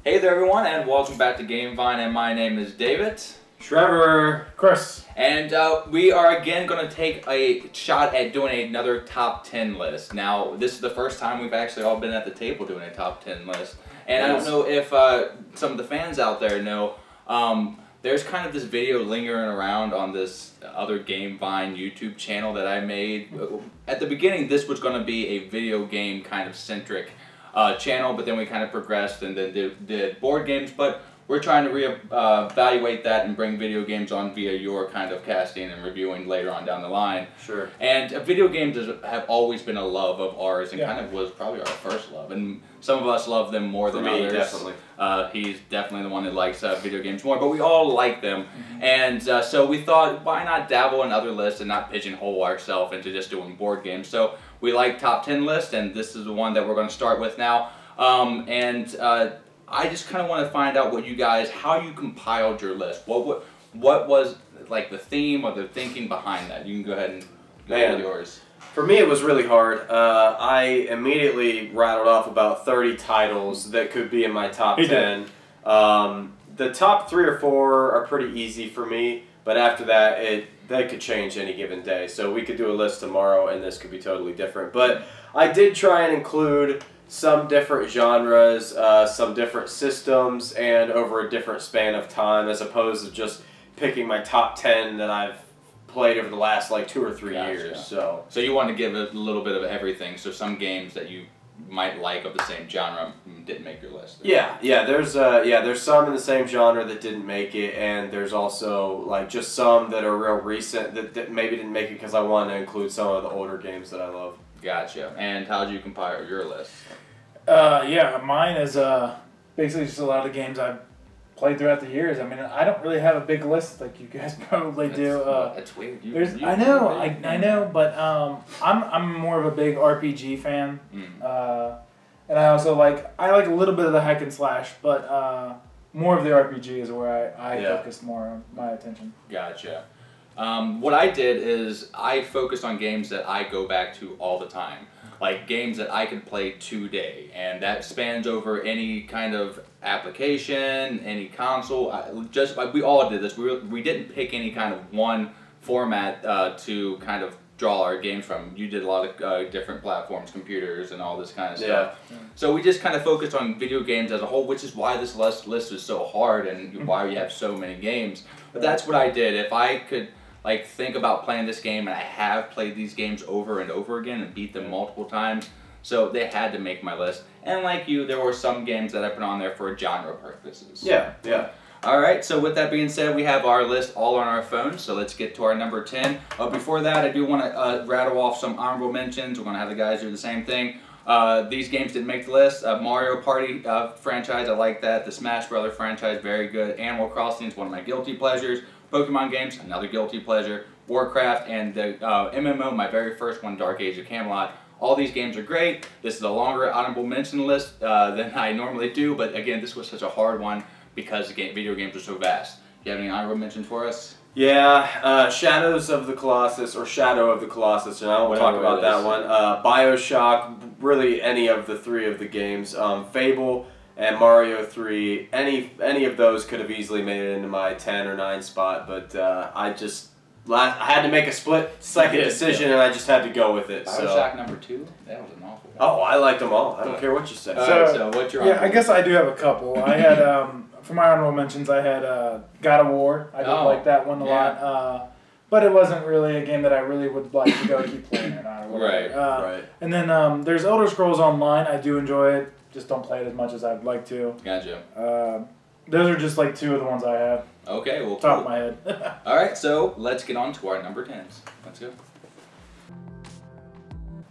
Hey there everyone, and welcome back to GameVine, and my name is David. Trevor. Chris. And we are again going to take a shot at doing another top 10 list. Now, this is the first time we've actually all been at the table doing a top 10 list. And I don't know if some of the fans out there know, there's kind of this video lingering around on this other GameVine YouTube channel that I made. At the beginning, this was going to be a video game kind of centric channel, but then we kind of progressed and then did board games. But we're trying to reevaluate that and bring video games on via your kind of casting and reviewing later on down the line. Sure. And video games have always been a love of ours, and kind of was probably our first love. And some of us love them more than others. Definitely. He's definitely the one that likes video games more, but we all like them. And so we thought, why not dabble in other lists and not pigeonhole ourselves into just doing board games? So we like top 10 lists, and this is the one that we're going to start with now. I just kind of want to find out what you guys, how you compiled your list. What was like the theme or the thinking behind that? You can go ahead and go with yours. For me, it was really hard. I immediately rattled off about 30 titles that could be in my top 10. The top 3 or 4 are pretty easy for me, but after that, they could change any given day. So we could do a list tomorrow, and this could be totally different. But I did try and include some different genres, some different systems, and over a different span of time, as opposed to just picking my top 10 that I've played over the last like 2 or 3 years. So you want to give a little bit of everything. So some games that you might like of the same genre didn't make your list. Yeah. There's some in the same genre that didn't make it, and there's also like just some that are real recent that maybe didn't make it because I wanted to include some of the older games that I love. Gotcha. And how did you compile your list? Mine is basically just a lot of games I've played throughout the years. I mean, I don't really have a big list like you guys probably do. That's weird. I know, but I'm more of a big RPG fan, and I also like a little bit of the hack and slash, but more of the RPG is where I focus more on my attention. Gotcha. What I did is I focused on games that I go back to all the time. Like games that I could play today, and that spans over any kind of application, any console. We all did this. We didn't pick any kind of one format to kind of draw our games from. You did a lot of different platforms, computers, and all this kind of stuff. Yeah. So we just kind of focused on video games as a whole, which is why this list is so hard and why we have so many games. But that's what I did. If I could think about playing this game, and I have played these games over and over again and beat them multiple times, so they had to make my list. And like you, there were some games that I put on there for genre purposes. Yeah. Alright, so with that being said, we have our list all on our phones, so let's get to our number 10. Before that, I do want to rattle off some honorable mentions. We're going to have the guys do the same thing. These games didn't make the list. Mario Party franchise, I like that. The Smash Brothers franchise, very good. Animal Crossing is one of my guilty pleasures. Pokemon games, another guilty pleasure. Warcraft, and the MMO, my very first one, Dark Age of Camelot. All these games are great. This is a longer honorable mention list than I normally do, but again, this was such a hard one because video games are so vast. Do you have any honorable mentions for us? Yeah, Shadows of the Colossus, or Shadow of the Colossus, and I won't talk about that one. BioShock, really any of the 3 of the games. Fable and Mario 3, any of those could have easily made it into my 10 or 9 spot, but I had to make a split-second decision, and I just had to go with it. BioShock number 2? That was an awful one. Oh, I liked them all. I don't care what you say. So what's your I guess I do have a couple. I had, for my honorable mentions, I had God of War. I did like that one a lot. But it wasn't really a game that I really would like to go keep playing or not. Or right. And then there's Elder Scrolls Online. I do enjoy it. Just don't play it as much as I'd like to. Gotcha. Those are just like 2 of the ones I have. Okay, well, top of my head. Alright, so let's get on to our number 10s. Let's go.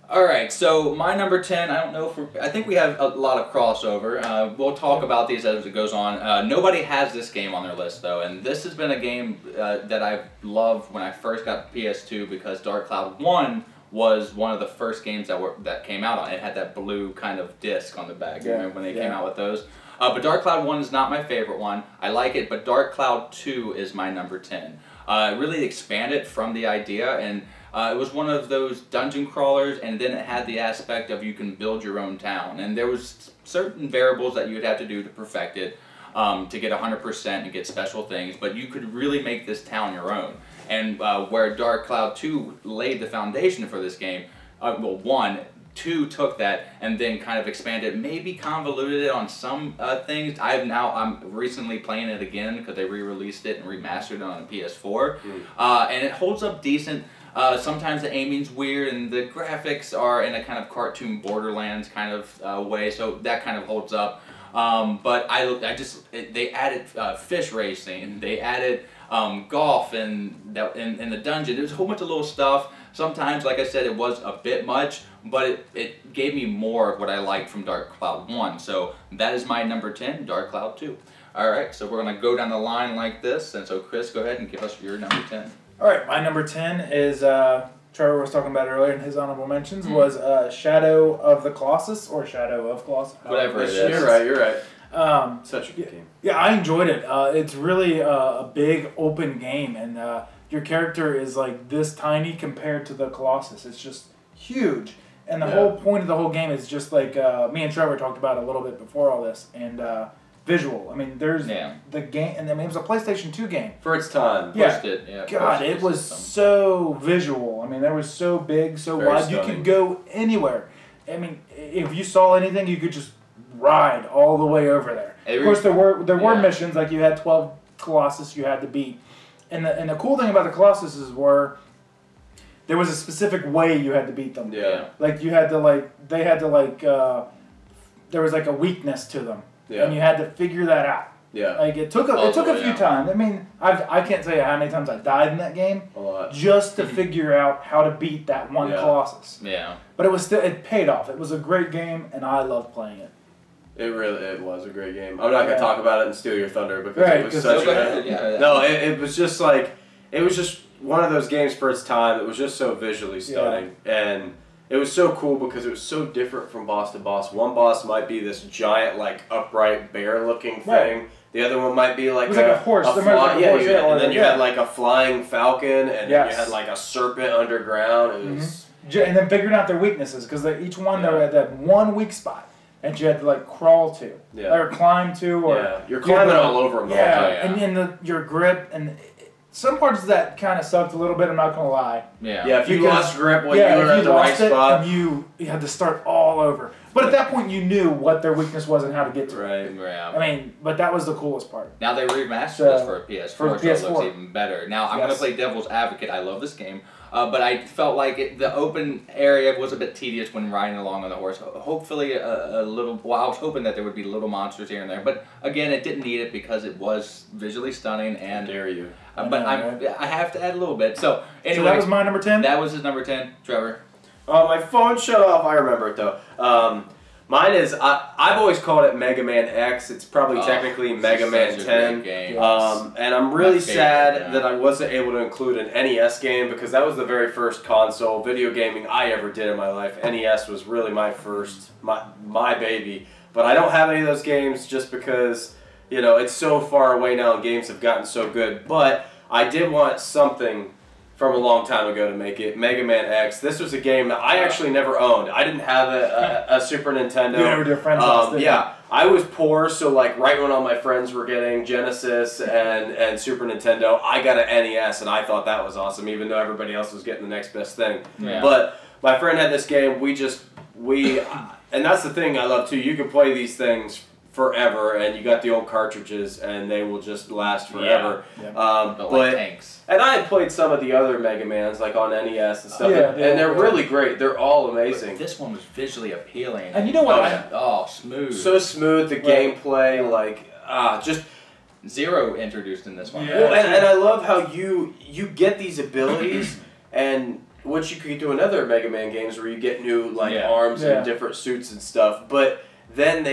Alright, so my number 10, I think we have a lot of crossover. We'll talk about these as it goes on. Nobody has this game on their list, though, and this has been a game that I've loved when I first got PS2 because Dark Cloud 1 was one of the first games that came out on it. It had that blue kind of disc on the back. You remember when they came out with those? But Dark Cloud 1 is not my favorite one. I like it, but Dark Cloud 2 is my number 10. It really expanded from the idea, and It was one of those dungeon crawlers, and then it had the aspect of you can build your own town, and there was certain variables that you would have to do to perfect it, to get 100% and get special things, but you could really make this town your own. And where Dark Cloud 2 laid the foundation for this game, well, 1, 2 took that and then kind of expanded, maybe convoluted it on some things. I'm recently playing it again because they re-released it and remastered it on the PS4, and it holds up decent. Sometimes the aiming's weird and the graphics are in a kind of cartoon Borderlands kind of way, so that kind of holds up. But they added fish racing, they added golf in the dungeon. There's a whole bunch of little stuff. Sometimes, like I said, it was a bit much, but it gave me more of what I liked from Dark Cloud 1. So that is my number 10, Dark Cloud 2. Alright, so we're going to go down the line like this, and so Chris, go ahead and give us your number 10. Alright, my number 10 is, Trevor was talking about earlier in his honorable mentions, was Shadow of the Colossus, or Shadow of Colossus. Whatever it is. You're right. Such a good game. Yeah, I enjoyed it. It's really a big open game, and your character is like this tiny compared to the Colossus. It's just huge. And the whole point of the whole game is just like me and Trevor talked about a little bit before all this, and visual. I mean, there's the game, and I mean, it was a PlayStation 2 game. For its time. Yeah. Yeah, God, it was so visual. I mean, it was so big, so Very wide. stunning. You could go anywhere. I mean, if you saw anything, you could just ride all the way over there. Of course, there were missions, like you had 12 Colossus you had to beat. And the cool thing about the Colossuses were there was a specific way you had to beat them. Yeah. Like you had to there was like a weakness to them. Yeah. And you had to figure that out. Yeah. Like it took a few times. I mean, I can't tell you how many times I died in that game. A lot. Just to figure out how to beat that one Colossus. Yeah. But it paid off. It was a great game, and I loved playing it. It was a great game. I'm not gonna talk about it and steal your thunder because Right, it was 'cause such go a ahead, yeah. no. It was just like it was just one of those games for its time. It was just so visually stunning, and it was so cool because it was so different from boss to boss. One boss might be this giant, like upright bear-looking thing. Right. The other one might be like, It was like a horse. A fly, and then you yeah. had like a flying falcon, and then you had like a serpent underground. It was And then figuring out their weaknesses, because each one there had that one weak spot that you had to like crawl to, or climb to, or you're climbing all over them. Yeah, and your grip, and some parts of that kind of sucked a little bit. I'm not gonna lie. Yeah. If you lost grip when you were at the right spot, and you had to start all over. But at that point, you knew what their weakness was and how to get to it. Right. Yeah. I mean, but that was the coolest part. Now they remastered this for a PS4, so it looks even better. Now I'm going to play Devil's Advocate. I love this game, but I felt like the open area was a bit tedious when riding along on the horse. Hopefully a little, well, I was hoping that there would be little monsters here and there, but again, it didn't need it because it was visually stunning. And dare you. But I have to add a little bit. So anyway, so that was my number 10? That was his number 10, Trevor. Oh, my phone shut off. I remember it though. Mine is I've always called it Mega Man X. It's probably technically Mega Man 10. And I'm really sad that I wasn't able to include an NES game because that was the very first console video gaming I ever did in my life. NES was really my first my baby. But I don't have any of those games just because it's so far away now and games have gotten so good. But I did want something from a long time ago to make it Mega Man X. This was a game that I actually never owned. I didn't have a Super Nintendo. You never did friends' house, did you? Yeah, I was poor, so like right when all my friends were getting Genesis and Super Nintendo, I got an NES, and I thought that was awesome, even though everybody else was getting the next best thing. Yeah. But my friend had this game. And that's the thing I love too. You can play these things forever, and you got the old cartridges, and they will just last forever. Like tanks. And I had played some of the other Mega Mans, like on NES and stuff, and they're really great. They're all amazing. But this one was visually appealing. And you know what? Smooth. So smooth, the gameplay, just Zero introduced in this one. Yeah. well, and I love how you get these abilities, and which you could do in other Mega Man games where you get new arms and different suits and stuff, but then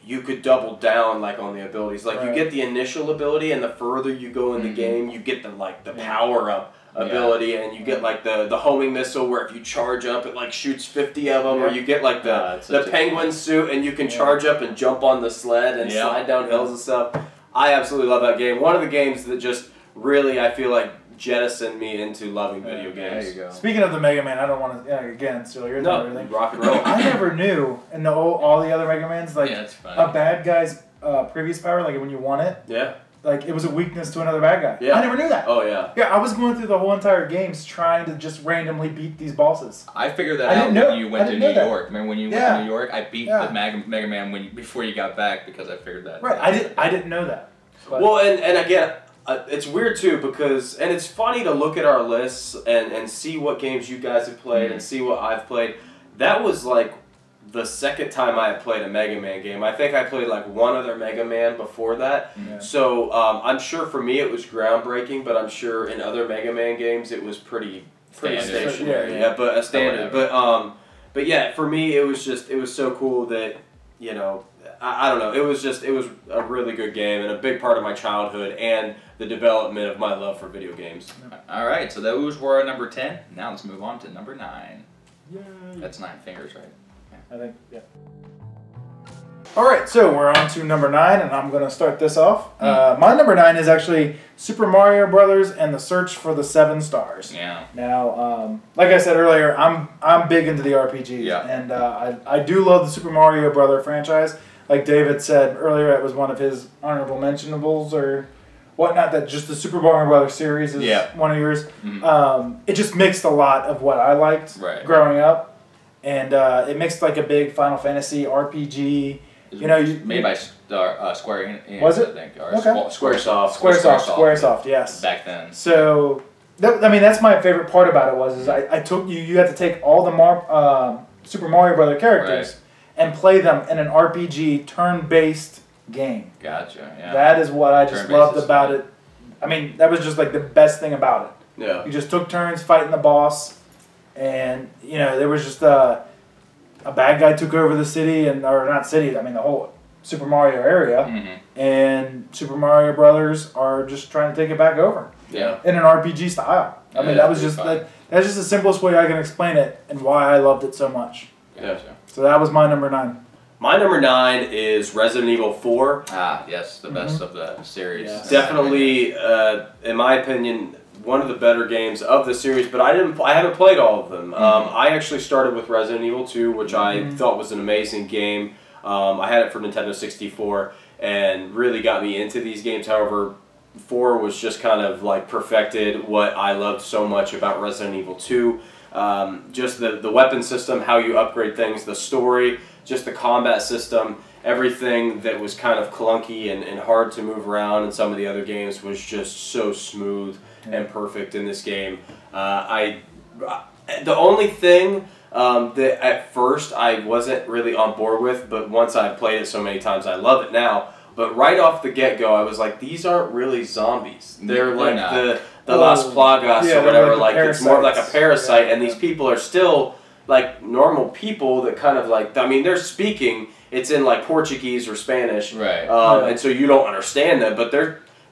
you could double down on the abilities. You get the initial ability, and the further you go in the game, you get the power up ability, and you get the homing missile where if you charge up, it shoots 50 of them, or you get the penguin suit, and you can charge up and jump on the sled and slide down hills and stuff. I absolutely love that game. One of the games that just really I feel like jettisoned me into loving video There games. you go. Speaking of the Mega Man, I don't want to again steal your thunder or No, anything. rock and roll. I never knew in all the other Mega Mans like Yeah, it's funny. a bad guy's previous power, like when you won it, Yeah. like it was a weakness to another bad guy. Yeah. I never knew that. Oh yeah. Yeah, I was going through the whole entire games trying to just randomly beat these bosses. I figured that I out didn't know- when you went I to didn't New know that. York. Remember when you went Yeah. to New York? I beat Yeah. the Mega Man before you got back because I figured that. Right. I didn't know that. But, Well, and again, it's weird too because, and it's funny to look at our lists and see what games you guys have played and see what I've played. That was like the second time I had played a Mega Man game. I think I played like one other Mega Man before that. Yeah. So I'm sure for me it was groundbreaking, but I'm sure in other Mega Man games it was pretty Standard. stationary. Yeah. Yeah, but a standard. Whatever. But yeah, for me it was so cool that, you know, I don't know. It was a really good game and a big part of my childhood and the development of my love for video games. All right, so those were our number 10. Now let's move on to number 9. Yay. That's 9 fingers, right? I think, yeah. All right, so we're on to number 9, and I'm going to start this off. My number 9 is actually Super Mario Brothers and the Search for the 7 Stars. Yeah. Now, like I said earlier, I'm big into the RPGs, Yeah. and I do love the Super Mario Brother franchise. Like David said earlier, it was one of his honorable mentionables or whatnot. That just the Super Mario Brothers series is Yeah. one of yours. Mhm. It just mixed a lot of what I liked Right. growing up, and it mixed like a big Final Fantasy RPG. You know, made by Square Enix, Was it? I think, or Okay. Squaresoft. Squaresoft, yes. Back then. So, that's my favorite part about it was I took you had to take all the Super Mario Brother characters and play them in an RPG turn-based game. Gotcha. Yeah. That is what I just Turn-based loved is about fun. it. I mean, that was just like the best thing about it. Yeah. You just took turns fighting the boss, and you know there was just a bad guy took over the city or not city. I mean the whole Super Mario area, Mhm. and Super Mario Brothers are just trying to take it back over Yeah. in an RPG style. I mean Yeah, that was it's just pretty that's just the simplest way I can explain it and why I loved it so much. Gotcha. So that was my number 9. My number 9 is Resident Evil 4. Ah, yes, the best of the series. Yes. Definitely, in my opinion, one of the better games of the series. But I haven't played all of them. I actually started with Resident Evil 2, which I thought was an amazing game. I had it for Nintendo 64 and really got me into these games. However, 4 was just kind of like perfected what I loved so much about Resident Evil 2. Just the weapon system, how you upgrade things, the story, just the combat system, everything that was kind of clunky and hard to move around in some of the other games was just so smooth and perfect in this game. The only thing that at first I wasn't really on board with, but once I played it so many times, I love it now. But right off the get-go, I was like, these aren't really zombies. They're like the Las Plagas yeah, or whatever. like Like it's more of like a parasites. parasite, Yeah. and these people are still like normal people that kind of like, I mean, they're speaking, it's in like Portuguese or Spanish. Right. And so you don't understand them, but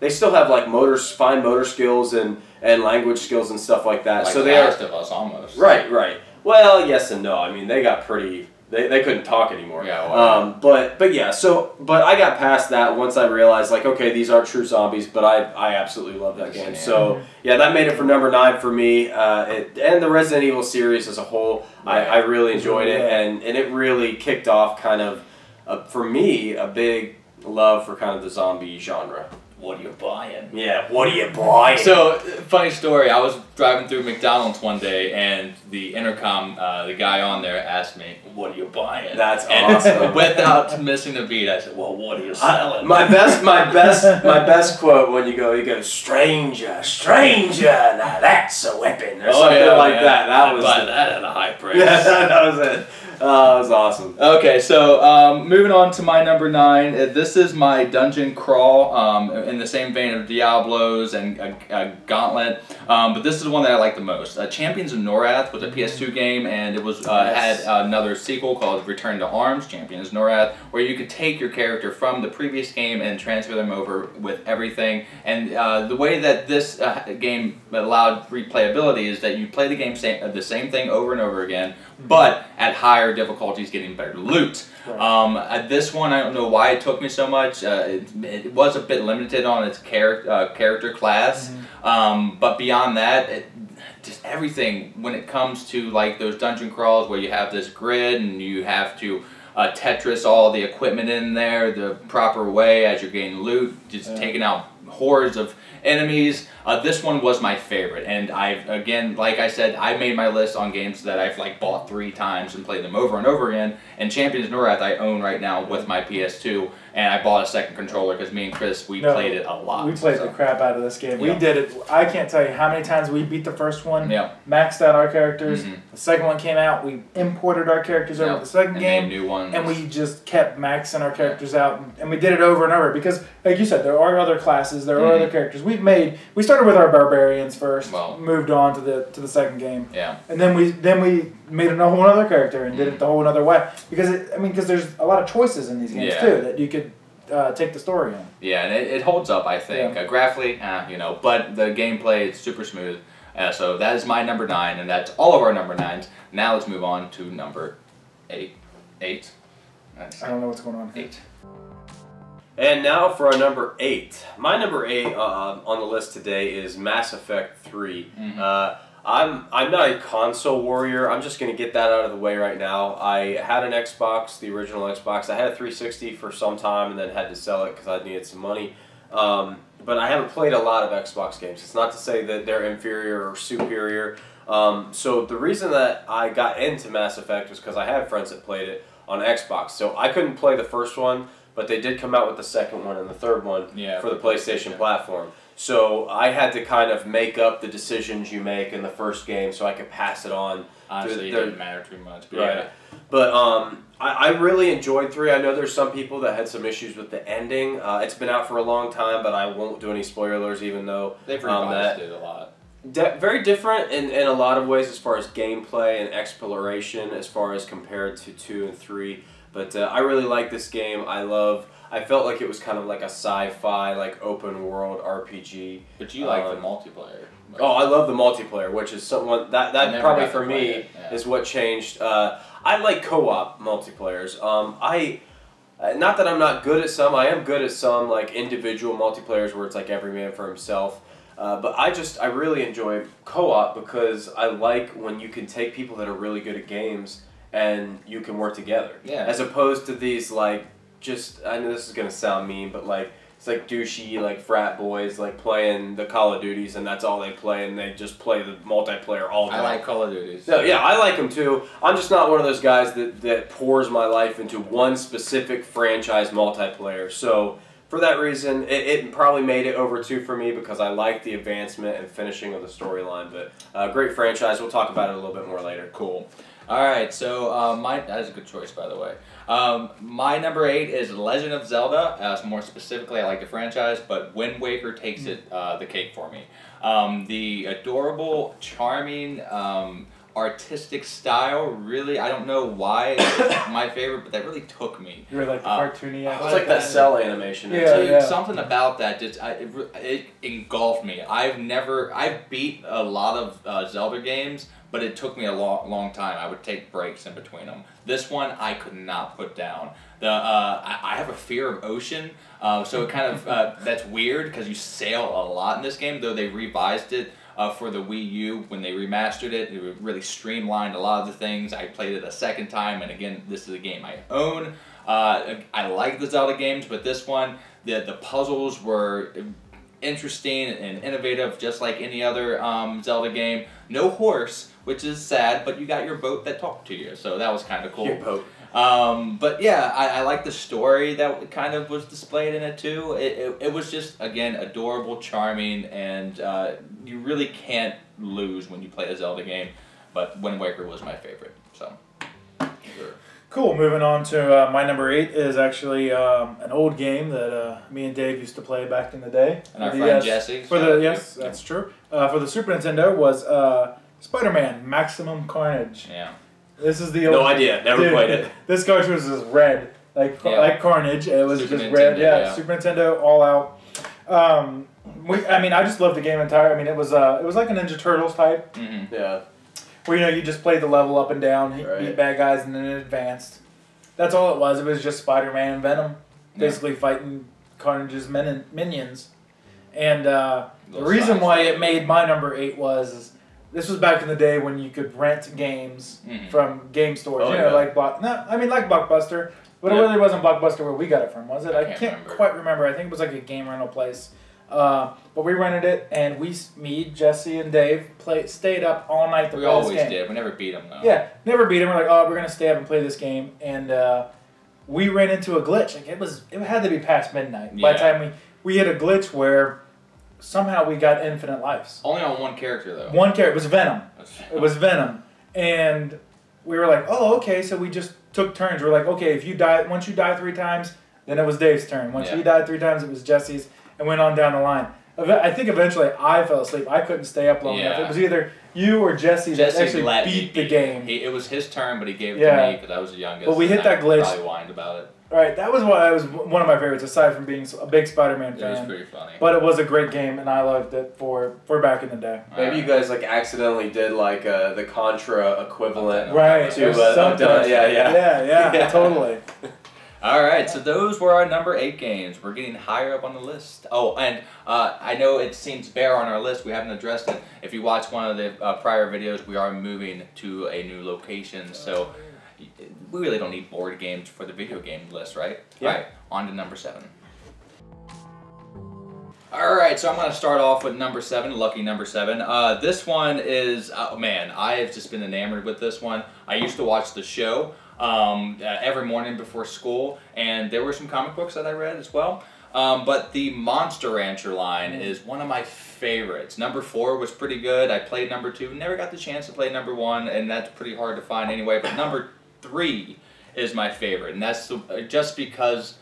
they still have like fine motor skills and language skills and stuff like that. Like so The they are Last of Us, almost. right. Well, yes and no. I mean, they got pretty. They couldn't talk anymore. Yeah, well, but yeah. But I got past that once I realized like, okay, these are true zombies. But I absolutely love that game. Yeah. So yeah, that made it for number 9 for me. And the Resident Evil series as a whole, Right. I really enjoyed it, Yeah. and it really kicked off kind of for me a big love for kind of the zombie genre. What are you buying? Yeah, what are you buying? So, funny story. I was driving through McDonald's one day, and the intercom, the guy on there asked me, "What are you buying?" That's and awesome. without missing a beat, I said, "Well, what are you selling?" My best quote when you go, stranger, now that's a weapon, or something like that. That was buy that at a high price. yeah, that was it. That was awesome. Okay, so moving on to my number 9. This is my dungeon crawl in the same vein of Diablos and Gauntlet, but this is the one that I like the most. Champions of Norath was a PS2 game, and it was Yes. had another sequel called Return to Arms, Champions of Norath, where you could take your character from the previous game and transfer them over with everything. And the way that this game allowed replayability is that you play the game the same thing over and over again, but at higher higher difficulties, getting better loot. Right. This one, I don't know why it took me so much. It was a bit limited on its character class, but beyond that, just everything when it comes to like those dungeon crawls where you have this grid and you have to Tetris all the equipment in there the proper way as you're getting loot, just taking out hordes of enemies. This one was my favorite, and again, like I said, I made my list on games that I've like bought 3 times and played them over and over again. And Champions of Norrath I own right now with my PS2, and I bought a second controller because me and Chris played it a lot. We played the crap out of this game. We did it. I can't tell you how many times we beat the first one. Maxed out our characters. The second one came out. We imported our characters over to the second game, made new ones. and we just kept maxing our characters out, and we did it over and over because, like you said, there are other classes, there are other characters. We started with our barbarians first, moved on to the second game, and then we made a whole other character and did it the whole other way because there's a lot of choices in these games too that you could take the story in. Yeah, and it holds up, I think. Graphically, but the gameplay is super smooth. So that is my number 9, and that's all of our number 9s. Now let's move on to number 8. I don't know what's going on. 8. And now for our number 8. My number 8 on the list today is Mass Effect 3. I'm not a console warrior. I'm just going to get that out of the way right now. I had an Xbox, the original Xbox. I had a 360 for some time and then had to sell it because I needed some money. But I haven't played a lot of Xbox games. It's not to say that they're inferior or superior. So the reason that I got into Mass Effect was because I had friends that played it on Xbox. So I couldn't play the first one, but they did come out with the second one and the third one for the PlayStation platform. So I had to kind of make up the decisions you make in the first game so I could pass it on. Honestly, it didn't matter too much. But right. But I really enjoyed 3. I know there's some people that had some issues with the ending. It's been out for a long time, but I won't do any spoilers even though they've revised it a lot. Very different in a lot of ways as far as gameplay and exploration as far as compared to 2 and 3. But I really like this game. I felt like it was kind of like a sci-fi, like open world RPG. But you like the multiplayer. Oh, I love the multiplayer, which is someone that probably for me is what changed. I like co-op multiplayers. Not that I'm not good at some. I am good at some like individual multiplayers where it's like every man for himself. But I really enjoy co-op because I like when you can take people that are really good at games and you can work together. Yeah. As opposed to these like I know this is gonna sound mean, but like it's like douchey like frat boys like playing the Call of Duties and that's all they play and they just play the multiplayer all day. I like Call of Duties. So, yeah, I like them too. I'm just not one of those guys that pours my life into one specific franchise multiplayer. So for that reason, it probably made it over 2 for me because I like the advancement and finishing of the storyline. But great franchise. We'll talk about it a little bit more later. Cool. All right, so that is a good choice, by the way. My number 8 is Legend of Zelda. More specifically, I like the franchise, but Wind Waker takes the cake for me. The adorable, charming, artistic style, really, I don't know why it's my favorite, but that really took me. You really like the cartoony aspect? It's like that cell animation. Something about that, it engulfed me. I've beat a lot of Zelda games, but it took me a long time. I would take breaks in between them. This one I could not put down. I have a fear of ocean, so it kind of that's weird because you sail a lot in this game. Though they revised it for the Wii U when they remastered it, it really streamlined a lot of the things. I played it a second time, and again, this is a game I own. I like the Zelda games, but this one, the puzzles were interesting and innovative, just like any other Zelda game. No horse, which is sad, but you got your boat that talked to you, so that was kind of cool. Your boat. But yeah, I like the story that kind of was displayed in it too. It was just, again, adorable, charming, and you really can't lose when you play a Zelda game. But Wind Waker was my favorite, so. Sure. Cool. Moving on to my number 8 is actually an old game that me and Dave used to play back in the day. And our friend Jesse. Yes, that's true. For the Super Nintendo was Spider-Man Maximum Carnage. Yeah. This is the old. No idea. Never played it. This cartridge was just red, like Carnage. It was Super just Nintendo, red. yeah. Super Nintendo, all out. I just loved the game entire. I mean, it was like a Ninja Turtles type. Mm-hmm. Yeah. where you just played the level up and down, Right. beat bad guys, and then it advanced. That's all it was. It was just Spider-Man and Venom, basically fighting Carnage's minions. And the reason why it made my number 8 was this was back in the day when you could rent games from game stores. Oh, like like Blockbuster, but it really wasn't Blockbuster where we got it from, was it? I can't quite remember. I think it was like a game rental place. But we rented it, and me, Jesse, and Dave stayed up all night to play this game. We always did. We never beat them, though. Yeah, never beat them. We're like, oh, we're going to stay up and play this game. And we ran into a glitch. Like it had to be past midnight. By the time we hit a glitch where somehow we got infinite lives. Only on one character, though. One character. It was Venom. It was Venom. And we were like, oh, okay. So we just took turns. We're like, okay, once you die 3 times, then it was Dave's turn. Once he died 3 times, it was Jesse's. And went on down the line. I think eventually I fell asleep. I couldn't stay up long enough. It was either you or Jesse that actually beat the game. It was his turn, but he gave it to me because I was the youngest. But we hit that glitch. Probably whined about it. Right, that was one of my favorites, aside from being a big Spider-Man fan. It was pretty funny. But it was a great game, and I loved it for back in the day. Maybe you guys accidentally did the Contra equivalent, right? To yeah, totally. All right, so those were our number 8 games. We're getting higher up on the list. Oh, and I know it seems bare on our list. We haven't addressed it. If you watch one of the prior videos, we are moving to a new location, so we really don't need board games for the video game list, right? Yeah. All right, on to number 7. All right, so I'm going to start off with number 7, lucky number 7. This one is, man, I have just been enamored with this one. I used to watch the show every morning before school, and there were some comic books that I read as well. But the Monster Rancher line is one of my favorites. Number 4 was pretty good. I played number 2, never got the chance to play number 1, and that's pretty hard to find anyway. But number 3 is my favorite, and that's just because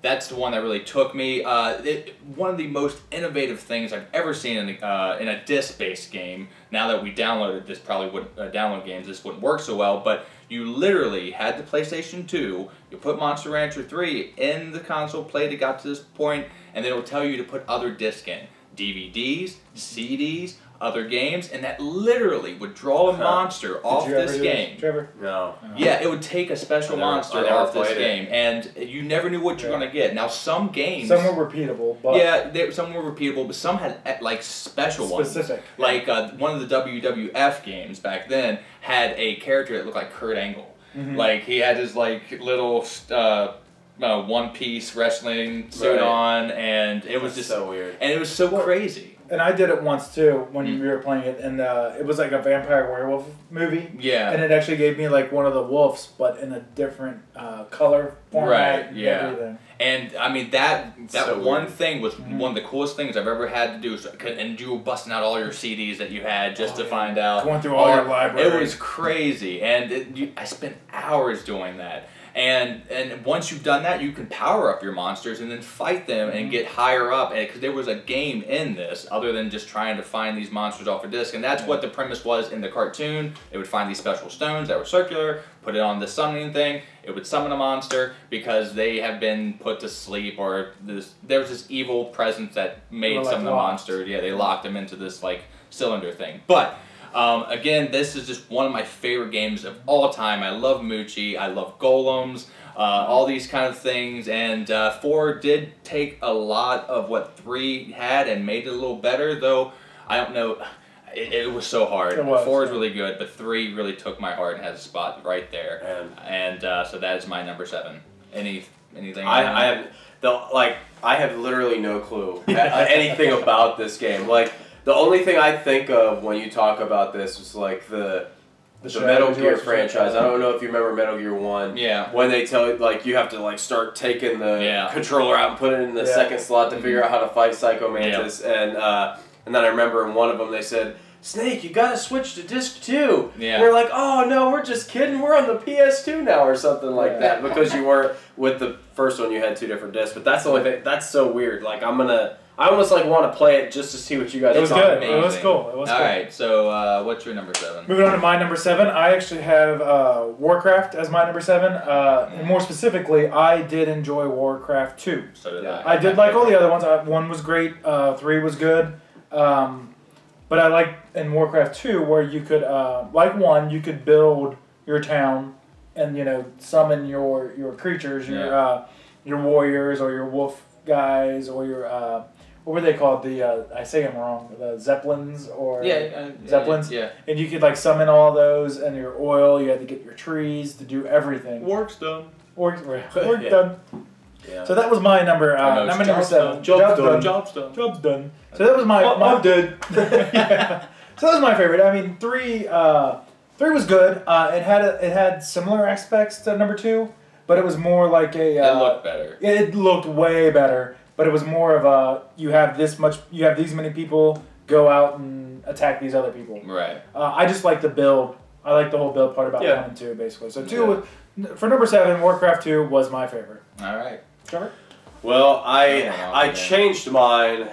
that's the one that really took me. One of the most innovative things I've ever seen in a disc-based game. Now that we downloaded this, probably would download games, this wouldn't work so well, but you literally had the PlayStation 2, you put Monster Rancher 3 in the console, played it, got to this point, and then it will tell you to put other discs in. DVDs, CDs, other games, and that literally would draw a monster off this game. Trevor? No. Yeah, it would take a special monster off this game, and you never knew what you're going to get. Now, some games... Some were repeatable, but... Yeah, some were repeatable, but some had, special ones. Specific. Like, one of the WWF games back then had a character that looked like Kurt Angle. Like, he had his, little... one-piece wrestling suit on, and it was just so weird. And it was so crazy. And I did it once too when we were playing it, and it was like a vampire werewolf movie. Yeah. And it actually gave me one of the wolves, but in a different color format. Right. Yeah. Everything. And I mean that so one weird. thing was one of the coolest things I've ever had to do. And you were busting out all your CDs that you had just to find out. Going through all your library. It was crazy, and I spent hours doing that. And once you've done that, you can power up your monsters and then fight them and get higher up. And because there was a game in this, other than just trying to find these monsters off a disc, and that's what the premise was in the cartoon. They would find these special stones that were circular, put it on the summoning thing. It would summon a monster because they have been put to sleep, or there was this evil presence that made some of the monsters. Yeah, they locked them into this cylinder thing, but. Again, this is just one of my favorite games of all time. I love Moochie, I love Golems, all these kind of things, and 4 did take a lot of what 3 had and made it a little better, though I don't know, it was so hard. 4 is really good, but 3 really took my heart and has a spot right there, and so that is my number 7. Anything? I have literally no clue anything about this game. The only thing I think of when you talk about this was the Metal Gear franchise. I don't know if you remember Metal Gear 1. Yeah. When they tell you you have to start taking the controller out and put it in the second slot to figure out how to fight Psycho Mantis, and then I remember in one of them they said, Snake, you gotta switch to disc 2. Yeah. And we're like, oh no, we're just kidding. We're on the PS2 now or something like that, because you were with the first one. You had 2 different discs, but that's the only thing. That's so weird. I almost want to play it just to see what you guys. It was good. It was cool. All right. So what's your number 7? Moving on to my number 7, I actually have Warcraft as my number 7. And more specifically, I did enjoy Warcraft 2. So did I. I did like all the other ones. 1 was great. 3 was good. But I like in Warcraft 2 where you could, like 1, you could build your town and, summon your creatures, your warriors or your wolf guys or your, what were they called? I say them wrong, the Zeppelins or Zeppelins? Yeah. And you could like summon all those and your oil, you had to get your trees to do everything. Work's done. Work done. Yeah. So that was my number 7. Job's done. Job's done. So that was my I'm dead. yeah. So that was my favorite. I mean, 3 was good. It had similar aspects to number 2, but it was more like a. It looked better. It looked way better, but it was more of you have these many people go out and attack these other people. Right. I just like the build. I like the whole build part about 1 and 2 basically. So 2 for number 7, Warcraft 2 was my favorite. All right. Trevor? Well, I changed mine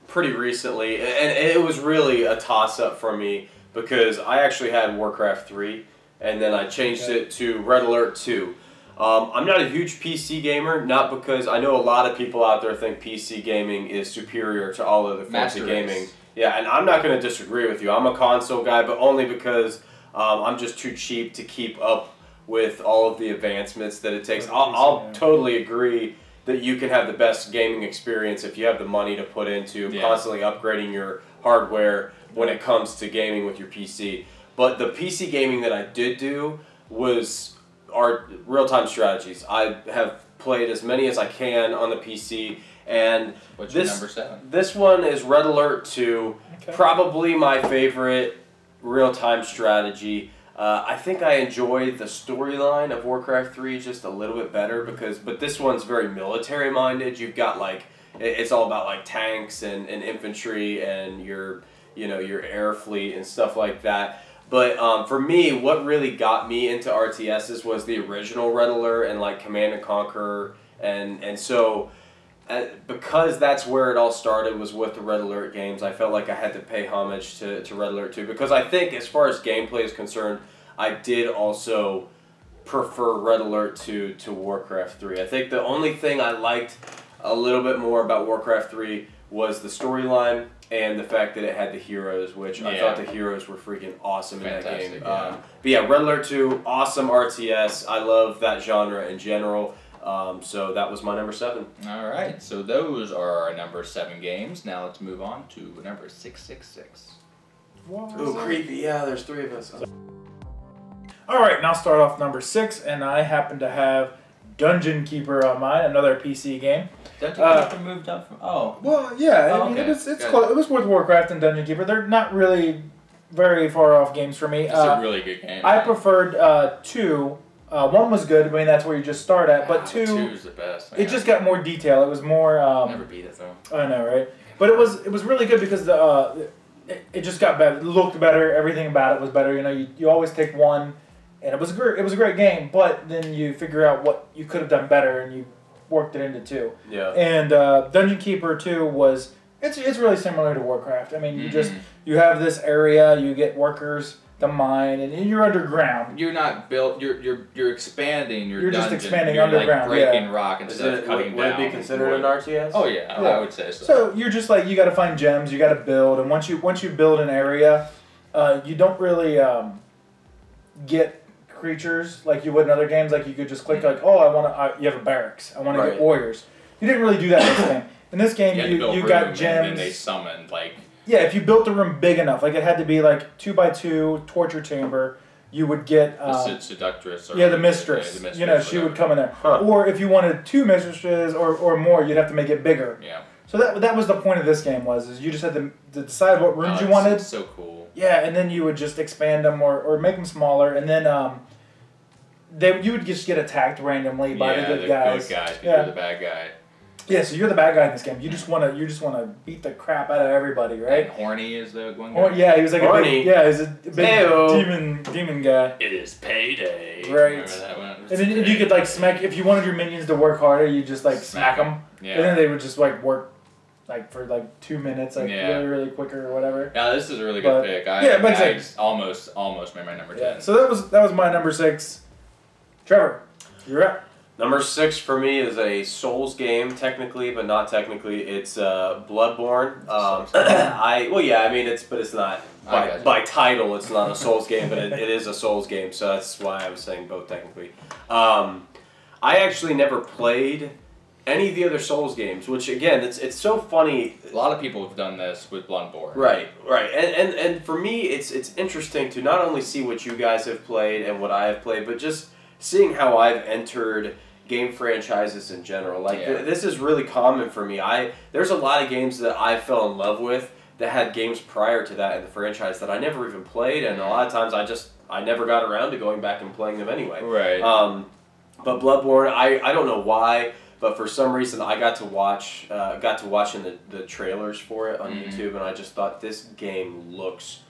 pretty recently, and it was really a toss-up for me because I actually had Warcraft 3, and then I changed it to Red Alert 2. I'm not a huge PC gamer, not because I know a lot of people out there think PC gaming is superior to all other forms of gaming. Yeah, and I'm not going to disagree with you. I'm a console guy, but only because I'm just too cheap to keep up with all of the advancements that it takes. I'll totally agree that you can have the best gaming experience if you have the money to put into constantly upgrading your hardware when it comes to gaming with your PC. But the PC gaming that I did do was our real-time strategies. I have played as many as I can on the PC, and what's your number 7? This one is Red Alert 2, probably my favorite real-time strategy. I think I enjoy the storyline of Warcraft 3 just a little bit better but this one's very military minded. You've got it's all about like tanks and infantry and your air fleet and stuff like that. But for me, what really got me into RTSs was the original Red Alert and like Command and Conquer, and so because that's where it all started was with the Red Alert games. I felt like I had to pay homage to Red Alert 2 because I think as far as gameplay is concerned, I did also prefer Red Alert 2 to Warcraft 3. I think the only thing I liked a little bit more about Warcraft 3 was the storyline and the fact that it had the heroes, which I thought the heroes were freaking awesome in that game. But yeah, Red Alert 2, awesome RTS. I love that genre in general. So that was my number 7. All right, so those are our number 7 games. Now let's move on to number 666. Ooh, creepy. Yeah, there's 3 of us. All right, now start off number 6, and I happen to have Dungeon Keeper on mine, another PC game. Dungeon Keeper moved up from... Oh. Well, yeah, I mean, it's close. It was with Warcraft and Dungeon Keeper. They're not really very far off games for me. It's a really good game. I preferred 2. 1 was good. I mean, that's where you just start at. But 2 is the best. Man. It just got more detail. It was more. Never beat it though. I know, right? But it was really good because it just got better. It looked better. Everything about it was better. You always take 1, and it was a great game. But then you figure out what you could have done better, and you worked it into 2. Yeah. And Dungeon Keeper 2 was it's really similar to Warcraft. I mean, you have this area, you get workers to mine, and you're underground. You're not built. You're expanding your. You're dungeon. just expanding you're underground. Like breaking rock instead of cutting down. Would it be considered an RTS? Oh yeah, I would say so. So you're just like you got to find gems, you got to build, and once you build an area, you don't really get creatures like you would in other games. Like you could just click like, oh, you have a barracks. I want to get warriors. You didn't really do that in this game. In this game, you got gems. And then they summoned like. Yeah, if you built the room big enough, like it had to be like 2x2 torture chamber, you would get the seductress. Or the mistress. The mistress. She would come in there. Huh. Or if you wanted 2 mistresses or more, you'd have to make it bigger. Yeah. So that was the point of this game is you just had to decide what rooms you wanted. It's so cool. Yeah, and then you would just expand them or make them smaller, and then you would just get attacked randomly by the good guys. Yeah, the good guys. You're the bad guy. Yeah, so you're the bad guy in this game. You just wanna beat the crap out of everybody, right? And Horny is the one guy. Yeah, he was like Horny. he's a big demon guy. It is payday. Right. Remember that one? And then you could like smack if you wanted your minions to work harder, you just like smack them. Yeah. And then they would just like work like for like 2 minutes, like really quicker or whatever. Yeah, this is a really good pick. I almost made my number 10. Yeah. So that was my number 6. Trevor, you're up. Number 6 for me is a Souls game, technically, but not technically. It's Bloodborne. It's not by title. It's not a Souls game, but it is a Souls game. So that's why I was saying both technically. I actually never played any of the other Souls games, which again, it's so funny. A lot of people have done this with Bloodborne. Right. And for me, it's interesting to not only see what you guys have played and what I have played, but just seeing how I've entered game franchises in general. Like this is really common for me. There's a lot of games that I fell in love with that had games prior to that in the franchise that I never even played, and a lot of times I never got around to going back and playing them anyway. Right. But Bloodborne, I don't know why. But for some reason, I got to watching the trailers for it on YouTube, and I just thought this game looks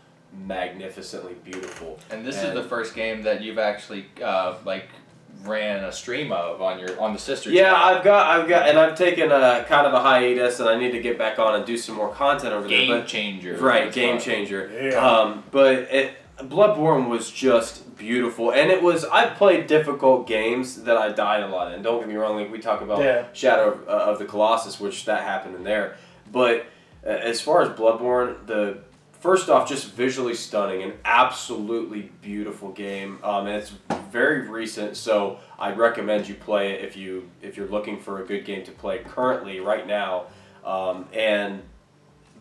magnificently beautiful. And this is the first game that you've actually ran a stream of on the sister channel. Yeah, I've got, and I've taken a kind of a hiatus, and I need to get back on and do some more content over there. Game changer. Right, game changer. Yeah. Bloodborne was just beautiful, and I played difficult games that I died a lot in. Don't get me wrong, like we talk about Shadow of the Colossus, which that happened in there. But as far as Bloodborne, first off, just visually stunning, an absolutely beautiful game, and it's very recent. So I recommend you play it if you're looking for a good game to play currently right now,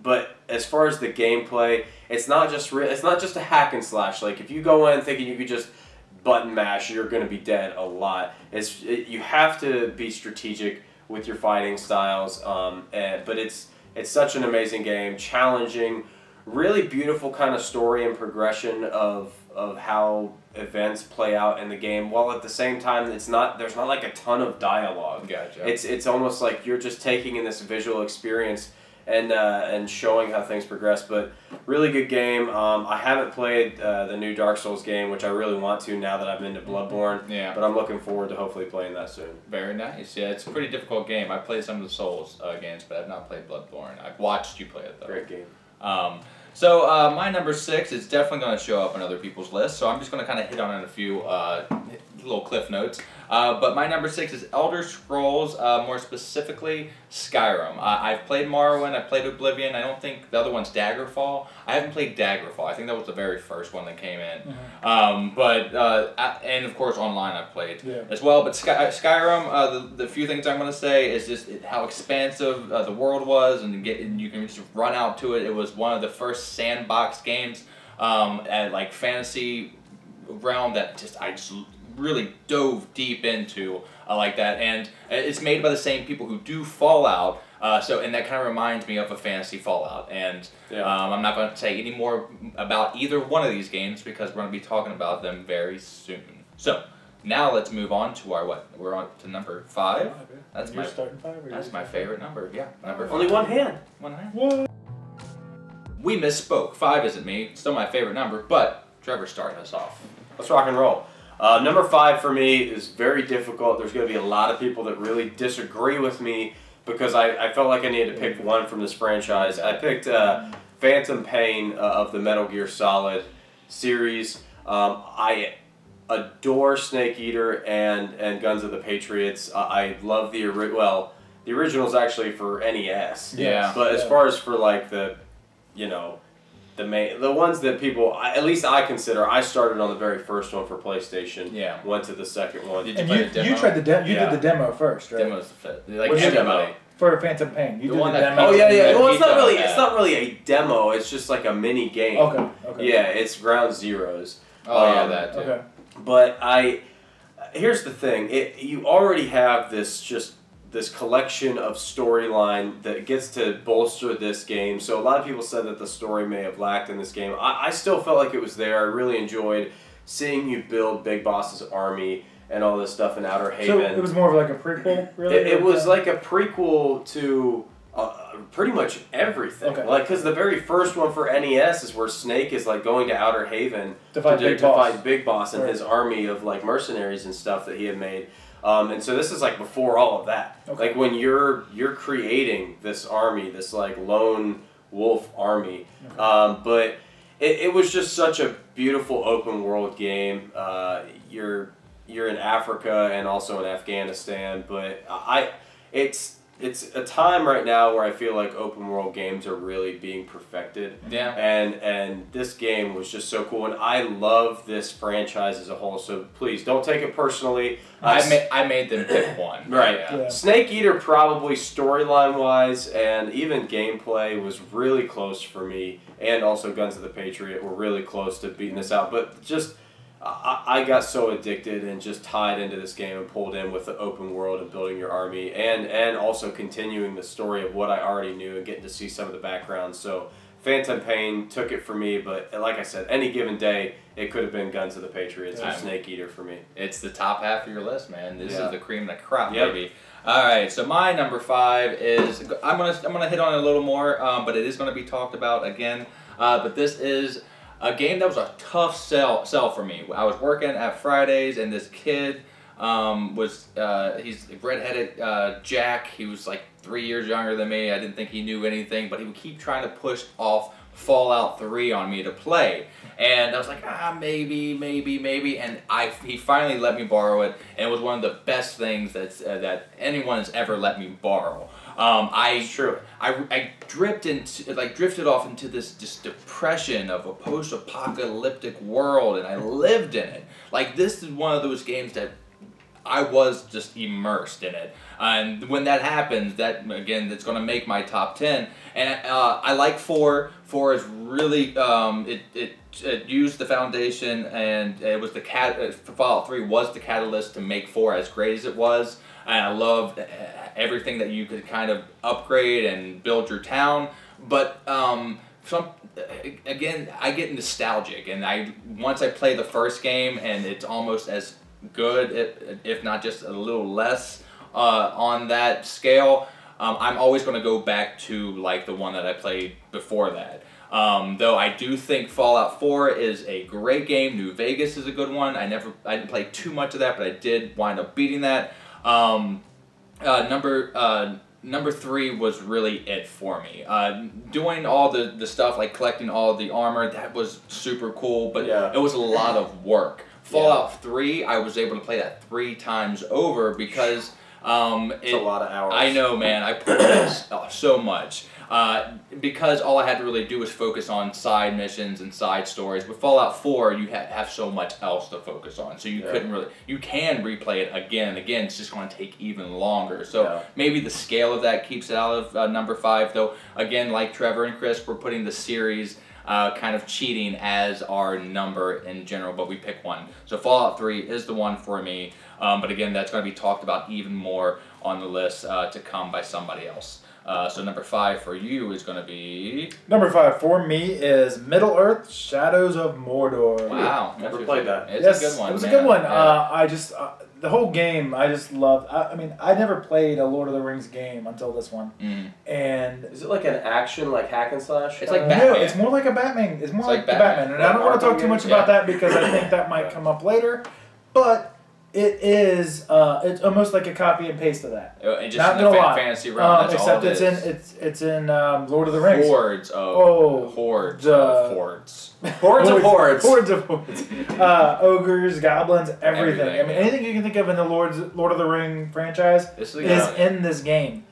But as far as the gameplay, it's not just a hack and slash. Like if you go in thinking you could just button mash, you're going to be dead a lot. You have to be strategic with your fighting styles. But it's such an amazing game, challenging, really beautiful kind of story and progression of how events play out in the game. While at the same time, there's not like a ton of dialogue. Gotcha. It's almost like you're just taking in this visual experience and showing how things progress. But really good game. I haven't played the new Dark Souls game, which I really want to now that I'm into Bloodborne. Yeah. But I'm looking forward to hopefully playing that soon. Very nice. Yeah, it's a pretty difficult game. I played some of the Souls games, but I've not played Bloodborne. I've watched you play it though. Great game. So my number 6 is definitely going to show up on other people's lists, so I'm just going to kind of hit on it a few little cliff notes. But my number 6 is Elder Scrolls, more specifically Skyrim. I've played Morrowind, I've played Oblivion, I don't think the other one's Daggerfall. I haven't played Daggerfall, I think that was the very first one that came in. And of course online I've played as well. But Skyrim, the few things I'm going to say is just how expansive the world was, and you can just run out to it. It was one of the first sandbox games at like fantasy realm that I just really dove deep into like that, and it's made by the same people who do Fallout, and that kind of reminds me of a fantasy Fallout, and I'm not going to say any more about either one of these games because we're going to be talking about them very soon. So now let's move on to we're on to number 5. That's my favorite number. Yeah, number 5. Only one hand. One hand. What? We misspoke. 5 isn't me. It's still my favorite number, but Trevor's starting us off. Let's rock and roll. Number 5 for me is very difficult. There's going to be a lot of people that really disagree with me because I felt like I needed to pick one from this franchise. I picked Phantom Pain of the Metal Gear Solid series. I adore Snake Eater and Guns of the Patriots. I love the original's actually for NES. Yeah. But as far as for like the ones that people, at least I consider, I started on the very first one for PlayStation. Yeah. Went to the second one. Did you play the demo? You tried the demo. You did the demo first, right? Demo's the fit. Like What's your demo? For Phantom Pain. You The did one the that- demo. Oh yeah. Well, Yeah. it's not really a demo. It's just like a mini game. Okay. Yeah, it's Ground Zeroes. Oh yeah, that too. Okay. But here's the thing. You already have this collection of storyline that gets to bolster this game. So a lot of people said that the story may have lacked in this game. I still felt like it was there. I really enjoyed seeing you build Big Boss's army and all this stuff in Outer Haven. So it was more of like a prequel, really? It was like a prequel to pretty much everything. Okay. Like, because the very first one for NES is where Snake is like going to Outer Haven To fight Big Boss and his army of like mercenaries and stuff that he had made. And so this is like before all of that. Okay. Like when you're creating this army, this like lone wolf army. Okay. But it was just such a beautiful open world game. you're in Africa and also in Afghanistan, but it's a time right now where I feel like open world games are really being perfected. Yeah. And this game was just so cool, and I love this franchise as a whole. So please don't take it personally. I made them pick one. Right. Yeah. Snake Eater probably storyline wise and even gameplay was really close for me, and also Guns of the Patriot were really close to beating this out. But just I got so addicted and just tied into this game and pulled in with the open world and building your army and also continuing the story of what I already knew and getting to see some of the background. So Phantom Pain took it for me, but like I said, any given day, it could have been Guns of the Patriots or Snake Eater for me. It's the top half of your list, man. This Yeah. is the cream of the crop, Yep. baby. All right, so my number 5 is I'm gonna hit on it a little more, but it is gonna be talked about again. But this is a game that was a tough sell for me. I was working at Fridays, and this kid he's redheaded Jack. He was like 3 years younger than me. I didn't think he knew anything, but he would keep trying to push off Fallout 3 on me to play. And I was like, maybe, and he finally let me borrow it, and it was one of the best things that anyone has ever let me borrow. It's true. I drifted off into this just depression of a post-apocalyptic world, and I lived in it. Like, this is one of those games that I was just immersed in it. And when that happens, that's going to make my top 10. And I like 4. 4 is really, it used the foundation, and it was Fallout 3 was the catalyst to make 4 as great as it was. And I loved everything that you could kind of upgrade and build your town. But again, I get nostalgic, and once I play the first game, and it's almost as good, if not just a little less on that scale, I'm always going to go back to like the one that I played before that. Though I do think Fallout 4 is a great game. New Vegas is a good one. I didn't play too much of that, but I did wind up beating that. Number 3 was really it for me. Doing all the stuff like collecting all the armor, that was super cool, but it was a lot of work. Fallout 3, I was able to play that 3 times over because it's a lot of hours. I know, man. I played this so much. Because all I had to really do was focus on side missions and side stories. With Fallout 4, you have so much else to focus on, so you can replay it again and again. It's just going to take even longer. So maybe the scale of that keeps it out of number 5. Though again, like Trevor and Chris, we're putting the series kind of cheating as our number in general, but we pick one. So Fallout 3 is the one for me. But again, that's going to be talked about even more on the list to come by somebody else. So number 5 for you is going to be... Number 5 for me is Middle-earth: Shadows of Mordor. Wow. Never played that. It's a good one. It was man. a good one. Yeah. I just... the whole game, I just loved... I mean, I never played a Lord of the Rings game until this one. And... Is it like an action, like hack and slash? It's like No, Batman. it's more like a Batman. It's more like the Batman. Batman. And I don't want to talk too much about that because I think that might come up later. But... it is, it's almost like a copy and paste of that. And just Not in the gonna lie. fantasy realm, that's except all it is. it's in Lord of the Rings. Hordes of hordes. Hordes of hordes. Hordes of hordes. Ogres, goblins, everything. I mean, yeah. anything you can think of in the Lord of the Ring franchise is in this game.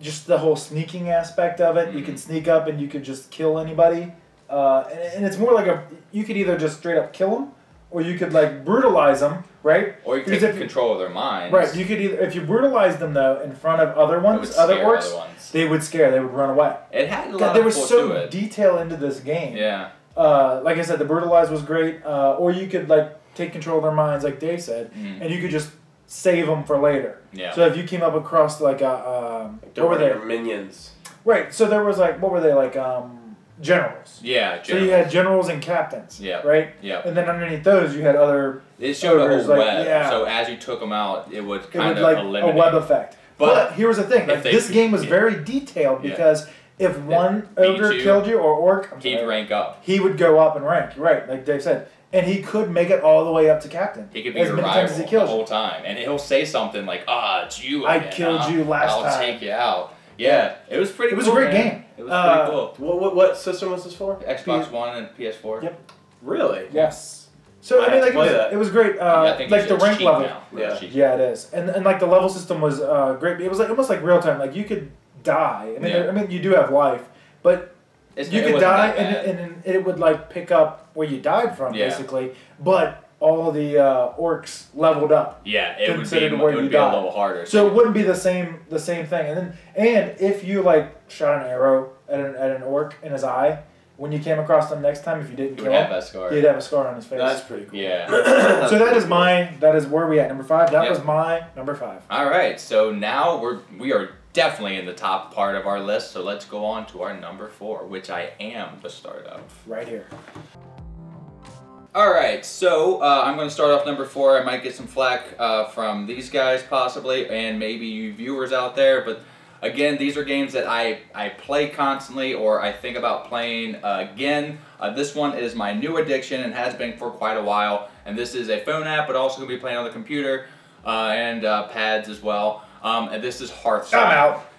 Just the whole sneaking aspect of it. You can sneak up and you could just kill anybody. And it's more like you could either just straight up kill them, or you could like brutalize them, right? Or you could take control of their minds. Right. You could either, if you brutalize them though in front of other orcs, they would run away. It had a lot there of was pull so to it. detail into this game. Yeah. Like I said, the brutalize was great. Or you could like take control of their minds, like Dave said, and you could just save them for later. Yeah. So if you came up across like what were they? Minions. Right. So there was like what were they like? Generals. Yeah, So you had generals and captains. Yeah. Right? Yeah. And then underneath those you had other... It showed a ogres, whole like, web. yeah. So as you took them out, it would kind of like eliminate. a web effect. But here was the thing. Like, they- this game was very detailed because if one ogre killed you or orc, he'd rank up. he would go up in rank. Right, like Dave said. And he could make it all the way up to captain. He could be as your many rival times as he the kills whole you. time. And he'll say something like, it's you I again, killed you last I'll time. take you out. Yeah, it was pretty cool. It was a great man. game. It was pretty cool. What system was this for? Xbox One and PS4. Yep. Really? Yes. So I I mean, have to play like that. it was great. I think Like the it's rank cheap level. now. Yeah. Cheap. Yeah, it is, and like the level system was great. It was like almost like real time. Like you could die. I mean, Yeah. you do have life, but you It could wasn't die, that bad. and it would like pick up where you died from, Yeah. basically. But all the orcs leveled up, Yeah, it would be, considered where it you would be a died. little harder. so it wouldn't be the same thing. And if you like shot an arrow at an orc in his eye, when you came across him next time, if you didn't you kill would have him, that scar. he'd have a scar on his face. That's pretty cool. Yeah. So that is where we at, number 5. That Yep. was my number 5. All right, so now we are definitely in the top part of our list. So let's go on to our number 4, which I am the start of. Right here. All right, so I'm going to start off number 4. I might get some flack from these guys possibly, and maybe you viewers out there. But again, these are games that I play constantly, or I think about playing again. This one is my new addiction and has been for quite a while. And this is a phone app, but also going to be playing on the computer and pads as well. And this is Hearthstone.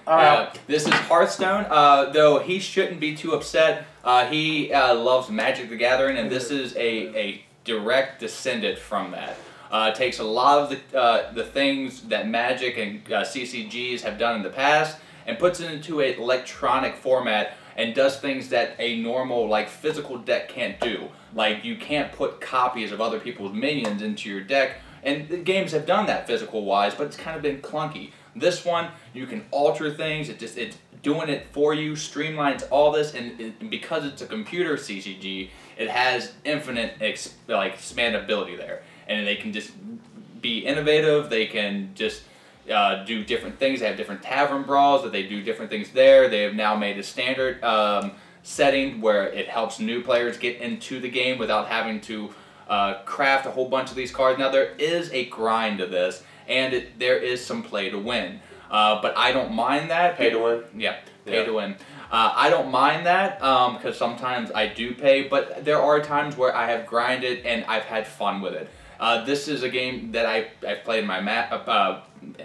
I'm out. This is Hearthstone, though he shouldn't be too upset. He loves Magic the Gathering, and this is a direct descendant from that. It takes a lot of the things that Magic and CCGs have done in the past and puts it into an electronic format and does things that a normal like physical deck can't do. Like you can't put copies of other people's minions into your deck, and the games have done that physical wise, but it's kind of been clunky. This one, you can alter things. It's doing it for you, streamlines all this, and because it's a computer CCG, it has infinite expandability there, and they can just be innovative. They can just do different things. They have different tavern brawls that they do different things there. They have now made a standard setting where it helps new players get into the game without having to craft a whole bunch of these cards. Now there is a grind to this, and there is some play to win. But I don't mind that. Pay to win? Yeah, pay to win. I don't mind that because sometimes I do pay, but there are times where I have grinded and I've had fun with it. This is a game that I've played in my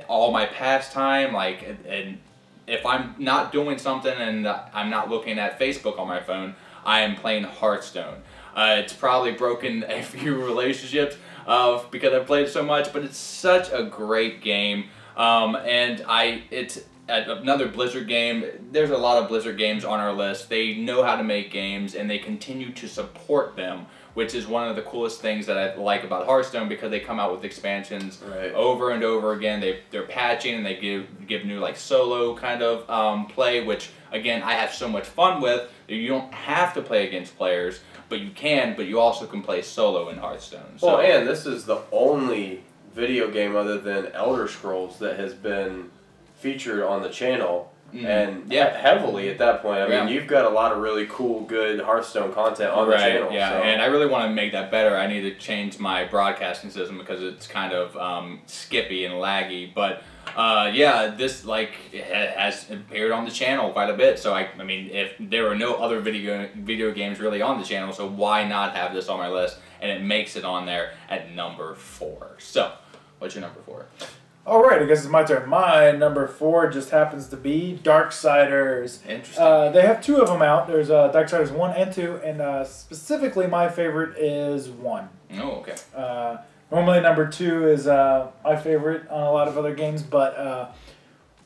all my pastime, and if I'm not doing something and I'm not looking at Facebook on my phone, I am playing Hearthstone. It's probably broken a few relationships because I've played it so much, but it's such a great game. And it's another Blizzard game. There's a lot of Blizzard games on our list. They know how to make games, and they continue to support them, which is one of the coolest things that I like about Hearthstone, because they come out with expansions over and over again. They're patching, and they give new like solo kind of play, which again I have so much fun with. You don't have to play against players, but you can. But you also can play solo in Hearthstone. So, Well, and this is the only video game other than Elder Scrolls that has been featured on the channel, and heavily at that point. I mean, you've got a lot of really cool, good Hearthstone content on the channel. Yeah, so. and I really want to make that better. I need to change my broadcasting system because it's kind of skippy and laggy. But yeah, this has appeared on the channel quite a bit. So I mean, if there were no other video games really on the channel, so why not have this on my list? And it makes it on there at number 4. So, what's your number 4? All right, I guess it's my turn. My number 4 just happens to be Darksiders. Interesting. They have 2 of them out. There's Darksiders 1 and 2, and specifically my favorite is 1. Oh, okay. Normally number 2 is my favorite on a lot of other games, but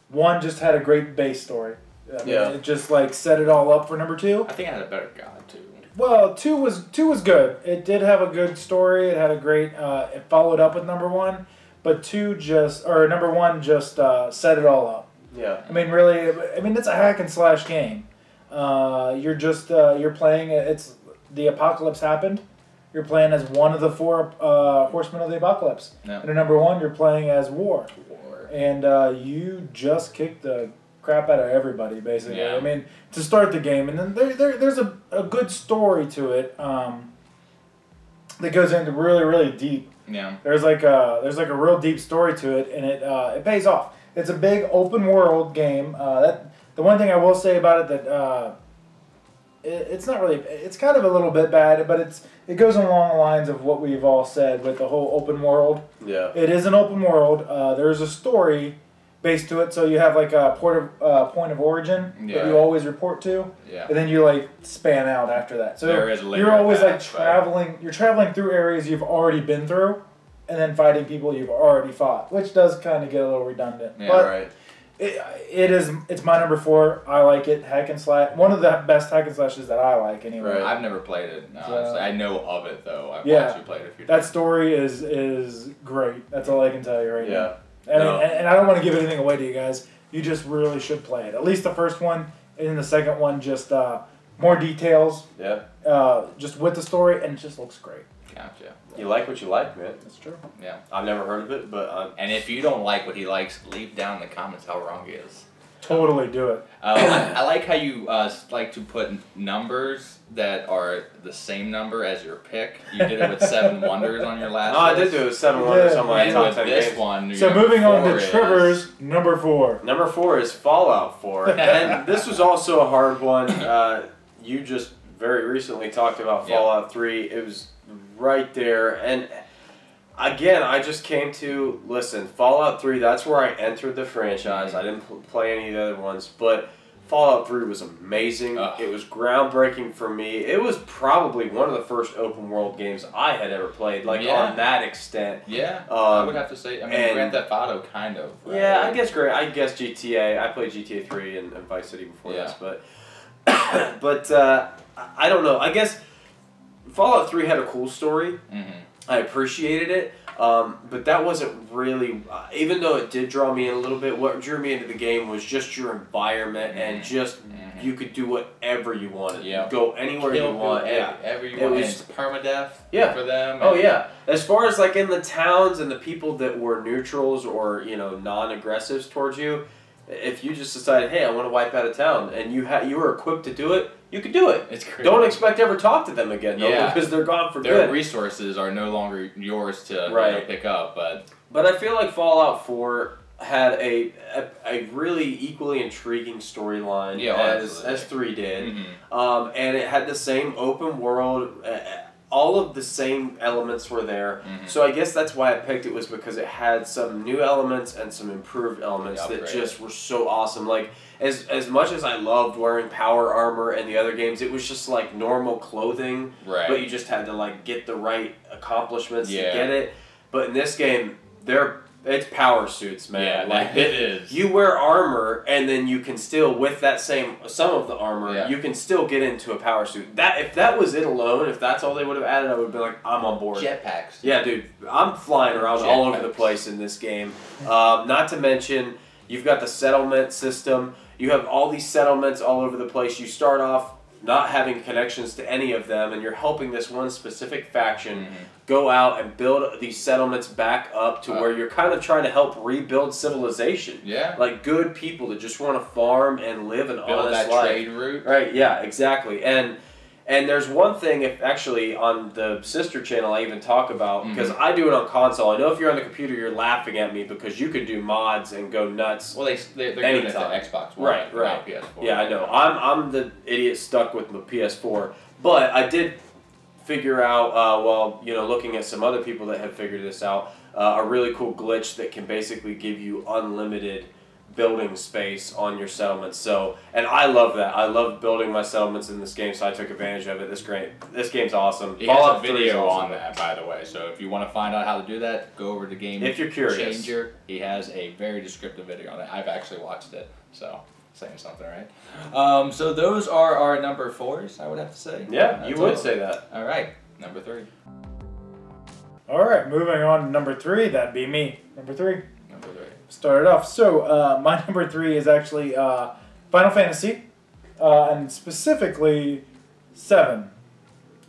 1 just had a great base story. I mean, it just like set it all up for number 2. I think I had a better guy too. Well, 2 was good. It did have a good story. It had a great. It followed up with number 1, but number 1 just set it all up. Yeah. I mean, really. I mean, it's a hack and slash game. You're playing. It's the apocalypse happened. You're playing as one of the 4 horsemen of the apocalypse. No. And in number 1, you're playing as War. And you just kick the crap out of everybody, basically. Yeah. I mean, to start the game, and then there's a good story to it that goes into really, really deep. Yeah. There's like a real deep story to it, and it pays off. It's a big open world game. The one thing I will say about it that it's not really, it's kind of a little bit bad, but it goes along the lines of what we've all said with the whole open world. Yeah. It is an open world. There's a story, base to it. So you have like a point of origin that you always report to, and then you like span out after that. So there is you're always like traveling. You're traveling through areas you've already been through, and then fighting people you've already fought, which does kind of get a little redundant. Yeah, but right. It's my number 4. I like it. Hack and slash. One of the best hack and slashes that I like anyway. Right. I've never played it. No, honestly. I know of it though. I've actually played it a few that times. story is great. That's all I can tell you right now. Yeah. And I don't want to give anything away to you guys. You just really should play it. At least the first one, and then the second one just more details. Yeah. Just with the story, and it just looks great. Gotcha. You like what you like, man. That's true. Yeah. I've never heard of it, but And if you don't like what he likes, leave down in the comments how wrong he is. Totally do it. I like how you like to put numbers that are the same number as your pick. You did it with 7 Wonders on your last. I did do it with 7 Wonders on my and top with 10 this games. one. So moving on to Trevor's number 4. Number 4 is Fallout 4, and this was also a hard one. You just very recently talked about Fallout 3. It was right there, and again, I just came to listen. Fallout 3. That's where I entered the franchise. I didn't play any of the other ones, but Fallout 3 was amazing. It was groundbreaking for me. It was probably one of the first open world games I had ever played, on that extent. Yeah, I would have to say. I mean, Grand Theft Auto, kind of. Right? Yeah, I guess GTA. I played GTA 3 and Vice City before this, but I don't know. I guess Fallout 3 had a cool story. I appreciated it, but that wasn't really, even though it did draw me in a little bit, what drew me into the game was just your environment and just you could do whatever you wanted. Go anywhere you want. Whatever you want. It's permadeath for them. Oh, yeah. As far as like in the towns and the people that were neutrals or, non-aggressives towards you, if you just decided, hey, I want to wipe out a town, and you were equipped to do it, you could do it. It's crazy. Don't expect to ever talk to them again, though, because they're gone for good. Their resources are no longer yours to pick up, But I feel like Fallout 4 had a really equally intriguing storyline as 3 did, and it had the same open world. All of the same elements were there. So I guess that's why I picked it, was because it had some new elements and some improved elements that just were so awesome. Like, as much as I loved wearing power armor in the other games, it was just like normal clothing, but you just had to like get the right accomplishments to get it. But in this game, it's power suits, man. Yeah, like it is. You wear armor, and then you can still, with that some of the armor, you can still get into a power suit. If that was it alone, if that's all they would have added, I would have been like, I'm on board. Jetpacks. Yeah, dude, I'm flying around all over the place in this game. Not to mention, you've got the settlement system. You have all these settlements all over the place. You start off not having connections to any of them, and you're helping this one specific faction go out and build these settlements back up to where you're kind of trying to help rebuild civilization. Yeah. Like good people that just want to farm and live an honest life. Build that trade route. Right, yeah, exactly. And there's one thing, if actually on the sister channel I even talk about, because I do it on console. I know if you're on the computer, you're laughing at me because you could do mods and go nuts. Well, they're doing it to Xbox One, right. not PS4. Yeah, I know. I'm the idiot stuck with the PS4, but I did figure out while looking at some other people that have figured this out, a really cool glitch that can basically give you unlimited building space on your settlements. So, and I love that. I love building my settlements in this game, so I took advantage of it. This game's awesome. He has a video on that, by the way. So if you want to find out how to do that, go over to Game if you're curious. Changer. He has a very descriptive video on that. I've actually watched it, so saying something, right? So those are our number 4s, I would have to say. Yeah, you would say that. All right, number 3. All right, moving on to number 3. That'd be me. Number 3. Number 3. Started off. So my number 3 is actually Final Fantasy, and specifically 7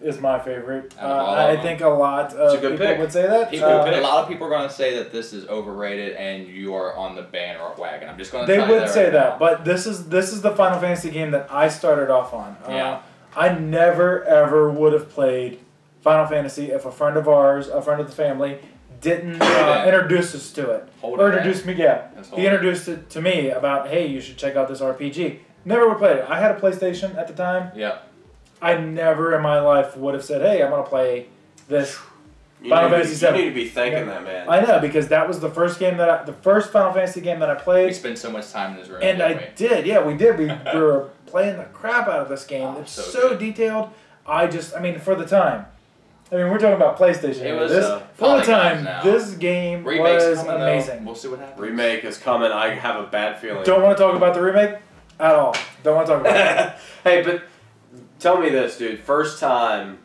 is my favorite. I think a lot of people would say that. A lot of people are going to say that this is overrated, and you are on the bandwagon. I'm just going to. They would say that, but this is the Final Fantasy game that I started off on. I never ever would have played Final Fantasy if a friend of ours, a friend of the family, didn't introduce us to it. He introduced it to me about, hey, you should check out this RPG. Never would play it. I had a PlayStation at the time. Yeah. I never in my life would have said, hey, I'm going to play this Final Fantasy VII. You need to be thanking that man. I know, because that was the first Final Fantasy game that I played. We spent so much time in this room. And I did, yeah, we did. We were playing the crap out of this game. Oh, it's so so good. detailed. For the time. I mean, we're talking about PlayStation. It was, for the Polygons time, now. this game Remake's was coming, amazing. Though. We'll see what happens. Remake is coming. I have a bad feeling. Don't want to talk about the remake at all. Don't want to talk about it. Hey, but tell me this, dude. First time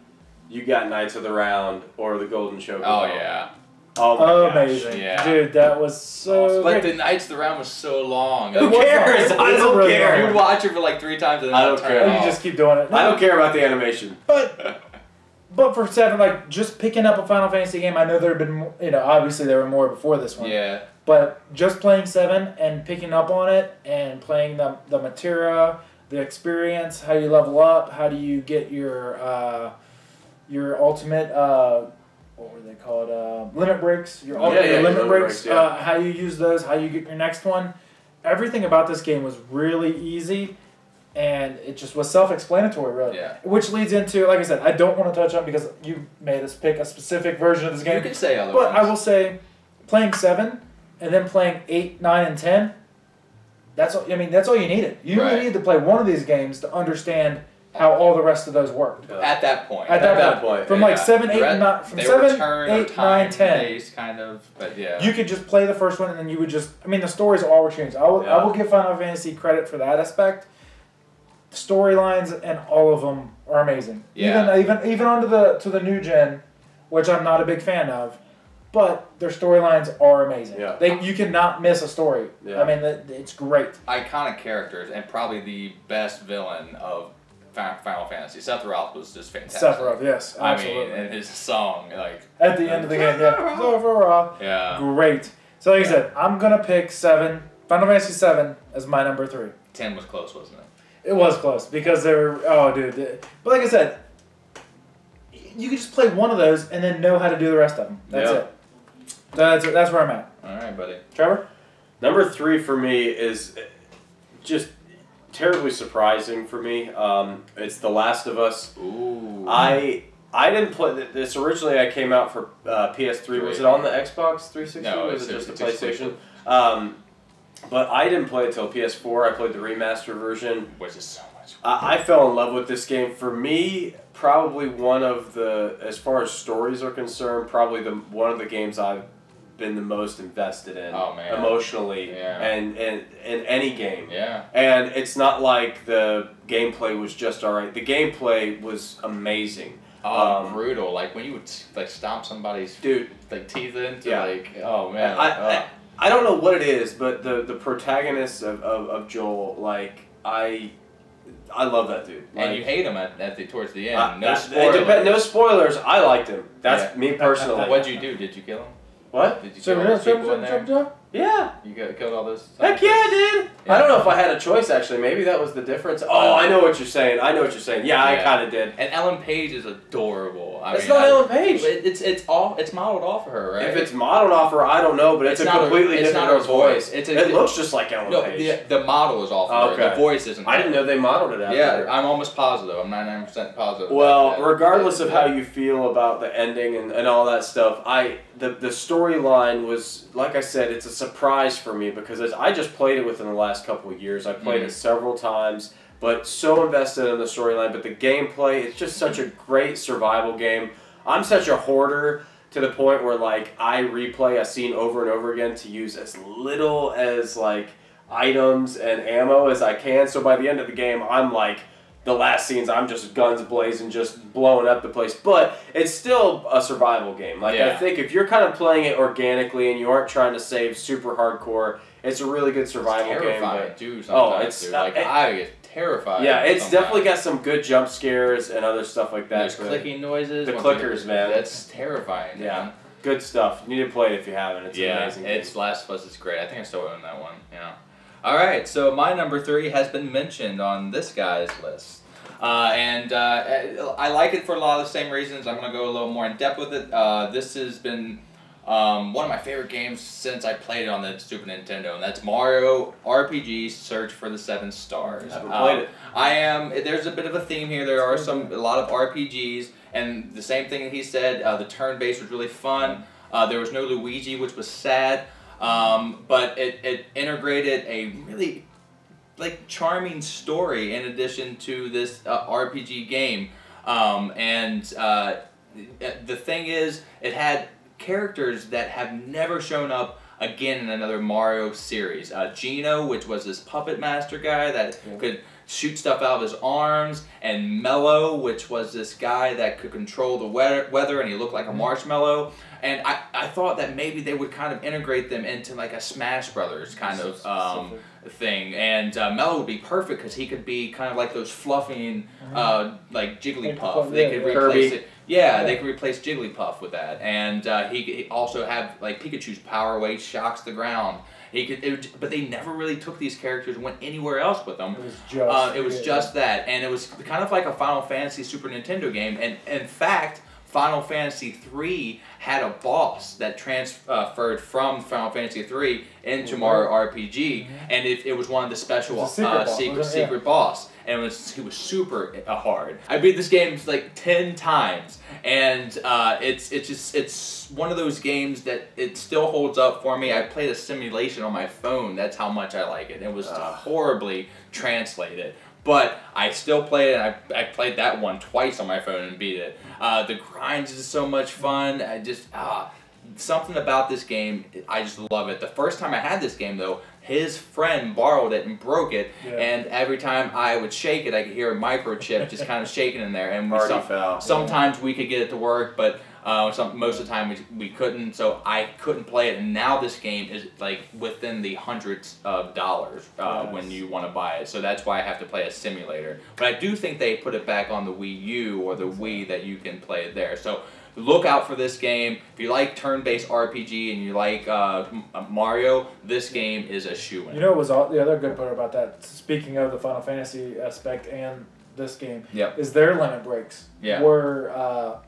you got Knights of the Round or the Golden Shogun. Oh, yeah. Oh, my gosh. Amazing. Yeah. Dude, that was so But great. the Knights of the Round was so long. Who It was cares? long. I It was don't really care. long. You would watch it for like 3 times and then I don't turn care. it You off. just keep doing it. I don't care about the animation. But for 7, like, just picking up a Final Fantasy game, I know there have been, obviously there were more before this one. Yeah. But just playing 7 and picking up on it and playing the materia, the experience, how you level up, how do you get your ultimate, what were they called? Limit breaks. Your ultimate limit breaks. Yeah. How you use those, how you get your next one. Everything about this game was really easy. And it just was self-explanatory, really. Yeah. Which leads into, like I said, I don't want to touch on because you made us pick a specific version of this game. You can say other But ones. I will say, playing 7 and then playing 8, 9, and 10, that's all you needed. You only Right. needed to play one of these games to understand how all the rest of those worked. At that point. At that point. From Yeah. like 7, 8, and 9, from They were 7, turn or 8, 9, 10. based, kind of, but yeah. You could just play the first one and then you would just, the stories all were changed. I will give Final Fantasy credit for that aspect. Storylines and all of them are amazing. Yeah. Even onto the new gen, which I'm not a big fan of, but their storylines are amazing. Yeah. You cannot miss a story. Yeah. It's great. Iconic characters and probably the best villain of Final Fantasy. Sephiroth was just fantastic. Sephiroth, yes, absolutely. and his song, like At the end of the game, yeah. Sephiroth. yeah, Great. So like I said, I'm gonna pick 7, Final Fantasy 7 as my number 3. 10 was close, wasn't it? It was close because they were. Oh, dude. But like I said, you can just play one of those and then know how to do the rest of them. That's it. That's where I'm at. All right, buddy. Trevor? Number 3 for me is just terribly surprising for me. It's The Last of Us. Ooh. I didn't play this originally. I came out for PS3. Was it on the Xbox 360? No, or was it it's just a it's PlayStation? But I didn't play it till PS4. I played the remaster version. Which is so much. I fell in love with this game. For me, probably one of the, as far as stories are concerned, probably one of the games I've been the most invested in emotionally and in any game. Yeah. And it's not like the gameplay was just alright. The gameplay was amazing. Brutal. Like when you would stomp somebody's teeth into oh man. I don't know what it is, but the protagonist of Joel, I love that dude. And you hate him towards the end. No spoilers. No spoilers. I liked him. That's me personally. What'd you do? Did you kill him? What? Did you kill all those people in there? Yeah. You killed all those? Heck yeah, I did. Yeah. I don't know if I had a choice, actually. Maybe that was the difference. Oh, I know what you're saying. Yeah, I kind of did. And Ellen Page is adorable. It's not Ellen Page. It's modeled off of her, right? If it's modeled off her, I don't know, but it's a completely different her voice. It looks just like Ellen Page. The model is off of her. The voice isn't. I didn't know they modeled it after her. I'm almost positive. I'm 99% positive. Well, regardless of how you feel about the ending and all that stuff, the storyline was, like I said, it's a surprise for me because I just played it within the last couple of years. I played it several times, but so invested in the storyline. But the gameplay, it's just such a great survival game. I'm such a hoarder to the point where I replay a scene over and over again to use as little as items and ammo as I can. So by the end of the game, I'm the last scenes, I'm just guns blazing, just blowing up the place. But it's still a survival game. I think if you're kind of playing it organically and you aren't trying to save super hardcore, it's a really good survival game. I get terrified. Yeah, it's definitely got some good jump scares and other stuff like that. There's clicking noises. The clickers, man. That's terrifying. Yeah. Man. Good stuff. You need to play it if you haven't. It's an amazing game. It's Last of Us is great. I think I still own that one. Yeah. All right, so my number 3 has been mentioned on this guy's list. I like it for a lot of the same reasons. I'm going to go a little more in depth with it. This has been one of my favorite games since I played it on the Super Nintendo, and that's Mario RPG Search for the Seven Stars. I haven't played it. There's a bit of a theme here. There are a lot of RPGs, and the same thing that he said, the turn-based was really fun. There was no Luigi, which was sad, but it integrated a really charming story in addition to this RPG game. The thing is, it had characters that have never shown up again in another Mario series. Geno, which was this puppet master guy that could shoot stuff out of his arms, and Mello, which was this guy that could control the weather and he looked like a marshmallow. And I thought that maybe they would kind of integrate them into like a Smash Brothers kind of thing. And Mello would be perfect because he could be kind of like those fluffing, like Jigglypuff. They could replace it. Yeah, they could replace Jigglypuff with that. And he also have like Pikachu's power where he shocks the ground. But they never really took these characters and went anywhere else with them. It was just that, and it was kind of like a Final Fantasy Super Nintendo game. And in fact, Final Fantasy III had a boss that transferred from Final Fantasy III into Mario RPG, and it was one of the special secret boss. And it was super hard. I beat this game like 10 times, and it's one of those games that it still holds up for me. I played a simulation on my phone. That's how much I like it. It was horribly translated, but I still played it. And I played that one twice on my phone and beat it. The grinds is so much fun. Something about this game, I just love it. The first time I had this game though, his friend borrowed it and broke it, and every time I would shake it, I could hear a microchip just kind of shaking in there. And sometimes we could get it to work, but most of the time we couldn't, so I couldn't play it. And now this game is like within the hundreds of dollars when you want to buy it. So that's why I have to play a simulator. But I do think they put it back on the Wii U or the Wii that you can play it there. So look out for this game. If you like turn-based RPG and you like Mario, this game is a shoo-in. You know what was the other good part about that, speaking of the Final Fantasy aspect and this game, is their limit breaks were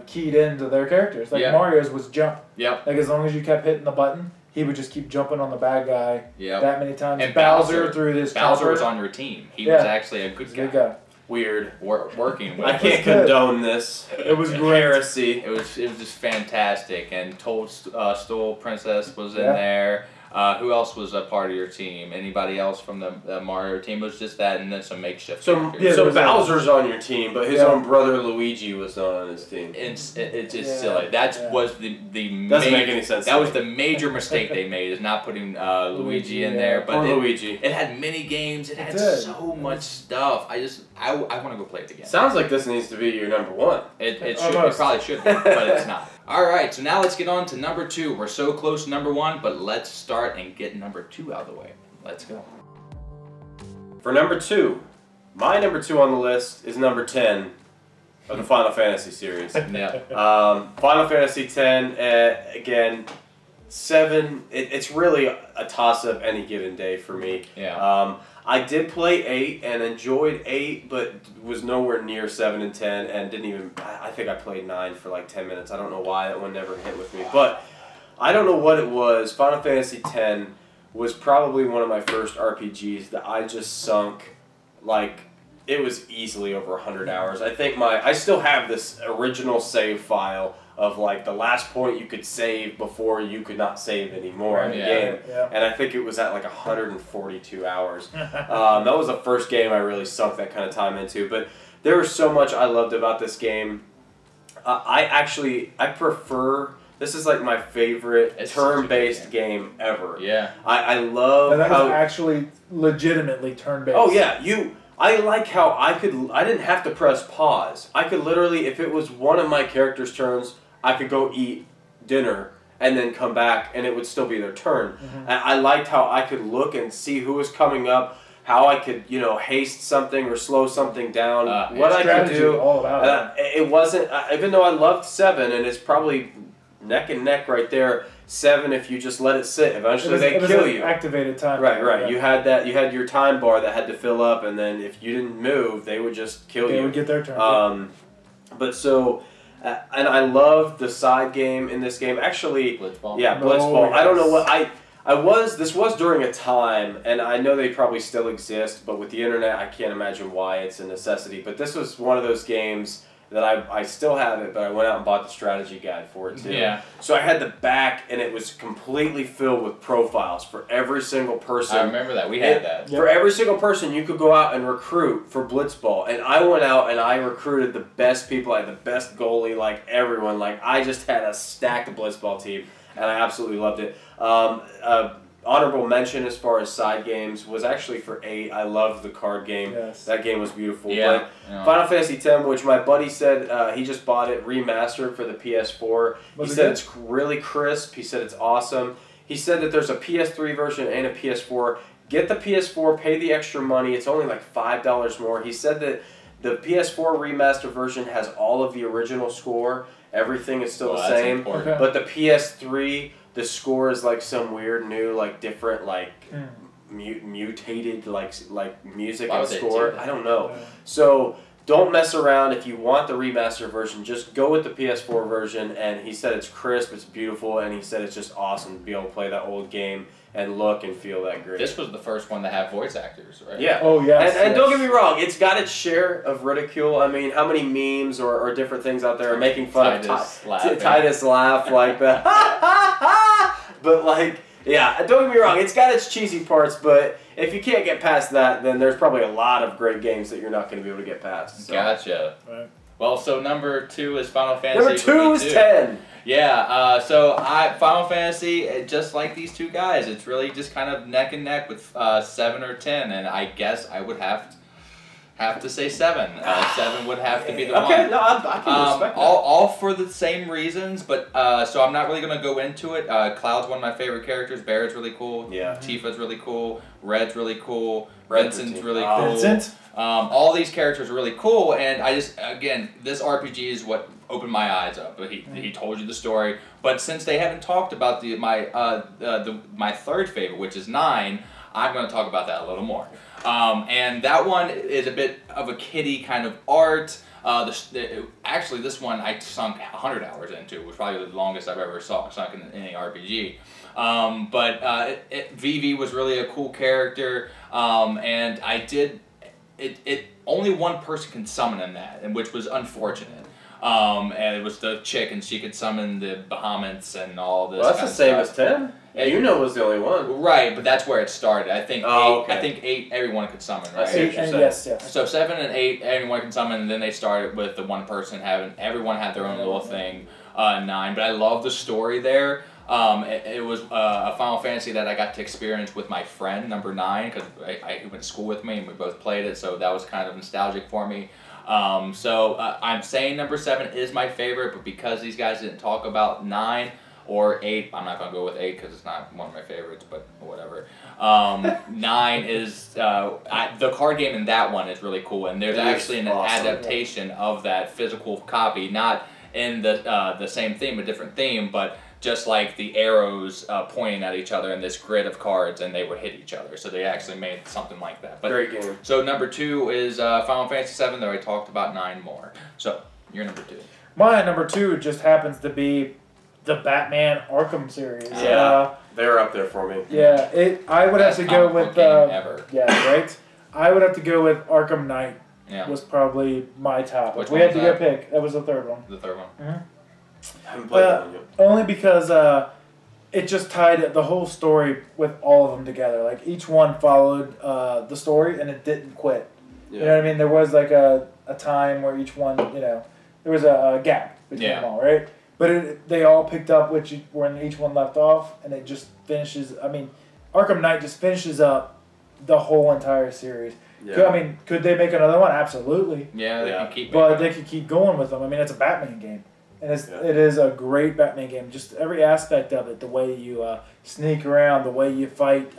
keyed into their characters. Like Mario's was jump. Like as long as you kept hitting the button, he would just keep jumping on the bad guy that many times. And Bowser through this Bowser was on your team. He was actually a good guy. Weird. Working with. I can't condone this. It was heresy. It was just fantastic. And Stool Princess was in there. Who else was a part of your team? Anybody else from the Mario team? It was just that, and then some makeshift. So Bowser's on your team, but his own brother Luigi was not on his team. It's just silly. That was the doesn't make any sense. That was the major mistake they made, is not putting Luigi in there. But it had mini games. It had so much stuff. I want to go play it again. Sounds like this needs to be your number one. It probably should be, but it's not. All right, so now let's get on to number 2. We're so close to number 1, but let's start and get number 2 out of the way. Let's go. For number 2, my number 2 on the list is number 10 of the Final Fantasy series. Final Fantasy X, again, 7. It's really a toss-up any given day for me. I did play 8 and enjoyed 8, but was nowhere near 7 and 10, and didn't even. I think I played 9 for like 10 minutes. I don't know why that one never hit with me, but I don't know what it was. Final Fantasy X was probably one of my first RPGs that I just sunk like. It was easily over 100 hours. I think I still have this original save file of like the last point you could save before you could not save anymore in the game. And I think it was at like 142 hours. That was the first game I really sunk that kind of time into. But there was so much I loved about this game. I prefer. This is like my favorite turn-based game ever. I love how is actually legitimately turn-based. Oh yeah, I like how I didn't have to press pause. I could literally, if it was one of my character's turns, I could go eat dinner and then come back and it would still be their turn. And I liked how I could look and see who was coming up, how I could, haste something or slow something down, what I could do. All about it wasn't, even though I loved 7 and it's probably neck and neck right there, 7, if you just let it sit, eventually they kill you. Activated time. Right. Yeah. You had your time bar that had to fill up, and then if you didn't move, they would just kill you. They would get their turn. But so And I love the side game in this game. Actually, Blitzball. yeah, Blitzball. Oh, I don't know yes. what this was during a time, and I know they probably still exist, but with the internet, I can't imagine why it's a necessity. But this was one of those games that I still have it, but I went out and bought the strategy guide for it too. Yeah. So I had the back, and it was completely filled with profiles for every single person. I remember that. We had that. For every single person, you could go out and recruit for Blitzball. And I went out and I recruited the best people. I had the best goalie, like everyone. Like, I just had a stacked Blitzball team, and I absolutely loved it. Honorable mention as far as side games was actually for 8. I loved the card game. Yes. That game was beautiful. Yeah. But Final Fantasy X, which my buddy said he just bought it remastered for the PS4. He said it's really crisp. He said it's awesome. He said that there's a PS3 version and a PS4. Get the PS4, pay the extra money. It's only like $5 more. He said that the PS4 remastered version has all of the original score. Everything is still the same. Okay. But the PS3, the score is like some weird new, like different, like mutated, like music Why and would they score. do that? I don't know. So don't mess around. If you want the remastered version, just go with the PS4 version. And he said it's crisp, it's beautiful, and he said it's just awesome to be able to play that old game and look and feel that great. This was the first one to have voice actors, right? Yeah. Oh, yes. And don't get me wrong, it's got its share of ridicule. I mean, how many memes or different things out there are making fun Titus of laughing. Titus laugh like that? But like, yeah, don't get me wrong, it's got its cheesy parts, but if you can't get past that, then there's probably a lot of great games that you're not going to be able to get past. So. Gotcha. Right. Well, so number 2 is Final Fantasy. Number 2 is 2. 10. Yeah, Final Fantasy, just like these two guys, it's really just kind of neck and neck with 7 or 10, and I guess I would have to say 7. 7 would have to be the one. Okay, no, I can respect that. All for the same reasons, but so I'm not really going to go into it. Cloud's one of my favorite characters. Barrett's really cool. Yeah. Tifa's really cool. Red's really cool. Red's Vincent's a really team. cool. Vincent? All these characters are really cool, and I just, again, this RPG is what opened my eyes up. He told you the story, but since they haven't talked about my third favorite, which is 9, I'm going to talk about that a little more. And that one is a bit of a kiddie kind of art. Actually, this one I sunk 100 hours into, which was probably the longest I've ever sunk in any RPG. But Vivi was really a cool character, and I did. It only one person can summon in that, and which was unfortunate. And it was the chick, and she could summon the Bahamutes and all this. Well, that's kind the of same stuff. as 10. Yuno was the only one. Right, but that's where it started. I think 8. Okay. I think 8. Everyone could summon, I right? see what you're saying. Yes. So 7 and 8, everyone can summon, and then they started with the one person having. Everyone had their own little thing. 9, but I love the story there. It was a Final Fantasy that I got to experience with my friend, number 9, because he went to school with me and we both played it, so that was kind of nostalgic for me. I'm saying number 7 is my favorite, but because these guys didn't talk about 9 or 8, I'm not going to go with 8 because it's not one of my favorites, but whatever. 9 is, the card game in that one is really cool, and there's actually an adaptation of that physical copy, not in the same theme, a different theme, but just like the arrows pointing at each other in this grid of cards, and they would hit each other. So they actually made something like that. But, Great game. So number 2 is Final Fantasy 7, though I talked about 9 more. So you're number 2. My number 2 just happens to be the Batman Arkham series. Yeah. They're up there for me. Yeah, I would have Best to go comic with book game ever. Yeah, right. I would have to go with Arkham Knight. Yeah. Was probably my top. Which If we one had to was go that? pick, that was the third one. The third one. I haven't played that one yet. Only because it just tied the whole story with all of them together. Like each one followed the story and it didn't quit. Yeah. You know what I mean? There was like a time where each one, there was a gap between them all, right? But they all picked up when each one left off, and it just finishes. I mean, Arkham Knight just finishes up the whole entire series. Yeah. Could they make another one? Absolutely. Yeah, they Yeah. can keep But making they could keep going with them. I mean, it's a Batman game. And it is a great Batman game. Just every aspect of it, the way you sneak around, the way you fight.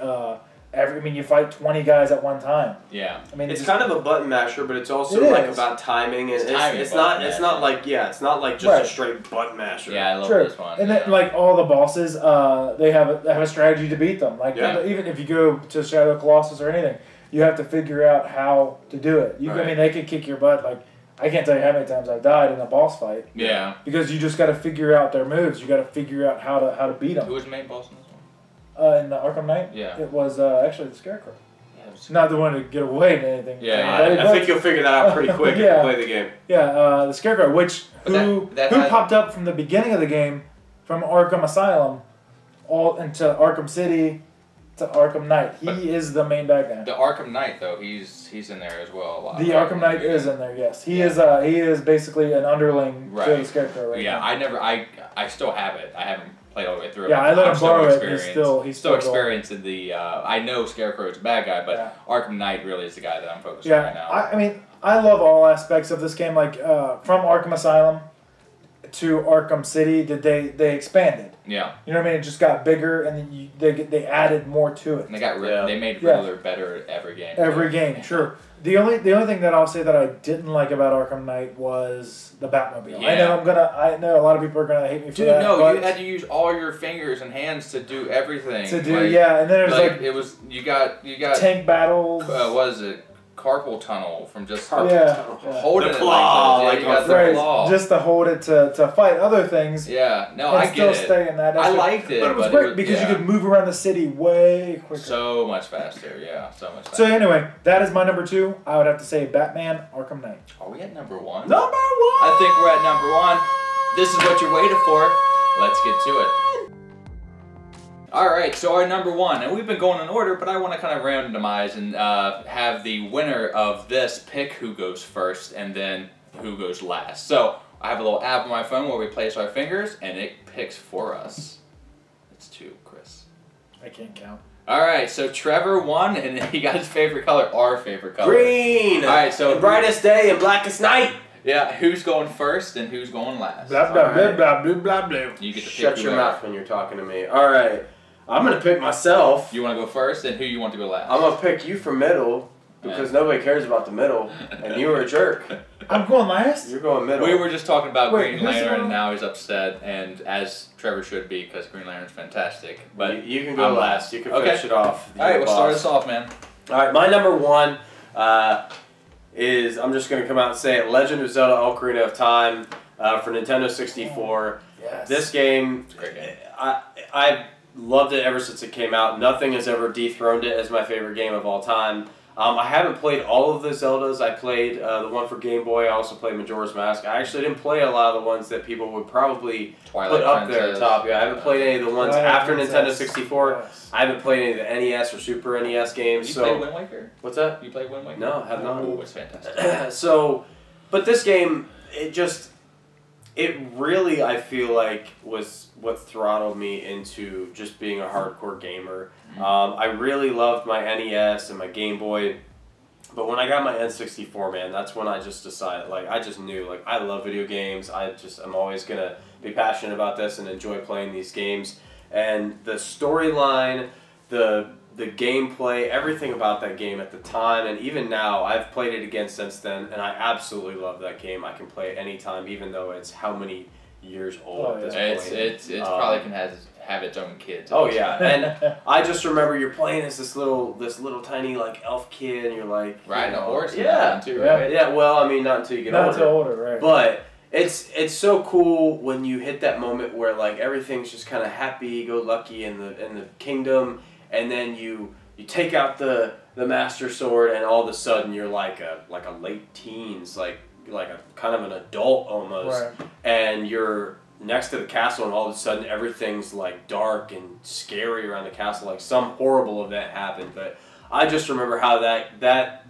You fight 20 guys at one time. Yeah. I mean, It's kind of a button masher, but it's also It like is. about timing, and timing it's button not masher. like just Right. a straight button masher. Yeah, I love true. this one. And yeah. then, like all the bosses, they have a strategy to beat them. Like Yeah. even if you go to Shadow Colossus or anything, you have to figure out how to do it. I Right. mean, they could kick your butt. Like I can't tell you how many times I've died in a boss fight. Yeah. Because you just got to figure out their moves. You got to figure out how to beat them. Who was the main boss in this one? In the Arkham Knight, Yeah. it was actually the Scarecrow. Yeah, it was- Not the one to get away to anything. Yeah, I think you'll figure that out pretty quick if you Yeah. play the game. Yeah, the Scarecrow, But who that had- popped up from the beginning of the game, from Arkham Asylum, all into Arkham City, to Arkham Knight. He is the main bad guy. The Arkham Knight though, he's in there as well a lot. The Arkham Knight is in there. Yes, he is basically an underling to Right. the Scarecrow right Yeah, now. I still have it. I haven't played all the way through it. Yeah, I let I'm him still borrow it. experienced. He's still going. experienced in the. I know Scarecrow is a bad guy, but Yeah. Arkham Knight really is the guy that I'm focused on right Yeah, now. I mean, I love all aspects of this game. Like from Arkham Asylum to Arkham City, they expanded. Yeah, You know what I mean? It just got bigger, and then they added more to it. and they made Yeah. Riddler better at every game. Every game, sure. The only thing that I'll say that I didn't like about Arkham Knight was the Batmobile. Yeah. I know a lot of people are gonna hate me for Dude, that. no, but you had to use all your fingers and hands to do everything. to do Like- yeah, and then there's like it was you got tank battles. what is it? Carpal tunnel from just yeah, holding The it claw, like like this. Yeah, you got a the right, claw. just to hold it to fight other things. Yeah, no, and I still get it. stay in that. I aspect. liked it, but it was but great because yeah. you could move around the city way quicker. So much faster, yeah, so much So faster. anyway, that is my number 2. I would have to say Batman Arkham Knight. Are we at number 1? Number 1! I think we're at number 1. This is what you waited for. Let's get to it. Alright, so our number 1, and we've been going in order, but I want to kind of randomize and have the winner of this pick who goes first and then who goes last. So, I have a little app on my phone where we place our fingers and it picks for us. It's 2, Chris. I can't count. Alright, so Trevor won and he got his favorite color, our favorite color. Green! Alright, so The brightest day and blackest night! yeah, who's going first and who's going last? Blah blah Alright. blah blah blah blah. You get to pick Shut your whoever. mouth when you're talking to me. Alright, I'm gonna pick myself. You want to go first, and who you want to go last? I'm gonna pick you for middle because nobody cares about the middle, and you were a jerk. I'm going last. You're going middle. We were just talking about Wait, Green who's Lantern, the- and now he's upset, and as Trevor should be, because Green Lantern's fantastic. But you can go I'm last. You can Okay. finish it off. all right, You're we'll the start boss. us off, man. All right, my number 1 is I'm just gonna come out and say it: Legend of Zelda: Ocarina of Time for Nintendo 64. Yes. This game, It's a great game. I loved it ever since it came out. Nothing has ever dethroned it as my favorite game of all time. I haven't played all of the Zeldas. I played the one for Game Boy. I also played Majora's Mask. I actually didn't play a lot of the ones that people would probably Twilight put up there Princess. top. Yeah, I haven't played any of the ones Twilight after Princess. Nintendo 64. Yes. I haven't played any of the NES or Super NES games. You so played Wind Waker? what's that? You played Wind Waker? No, have not. Oh, it's fantastic. So, but this game, it really, I feel like, was what throttled me into just being a hardcore gamer. I really loved my NES and my Game Boy, but when I got my N64, man, that's when I just decided, like, I just knew, like, I love video games. I'm always gonna be passionate about this and enjoy playing these games. And the storyline, the gameplay, everything about that game at the time, and even now, I've played it again since then, and I absolutely love that game. I can play it anytime, even though it's how many years old Oh, at this yeah. point. It's probably can have its own kids. Oh yeah, and I just remember you're playing as this little tiny like elf kid, and you're like riding a horse. and Yeah, everything, too, Yeah. right? yeah. Well, I mean, not until you get Not older. until older, right? But it's so cool when you hit that moment where like everything's just kind of happy go lucky in the kingdom, and then you take out the master sword, and all of a sudden you're like a late teens, like a kind of an adult almost, Right. and you're next to the castle, and all of a sudden everything's like dark and scary around the castle, like some horrible event happened. But I just remember how that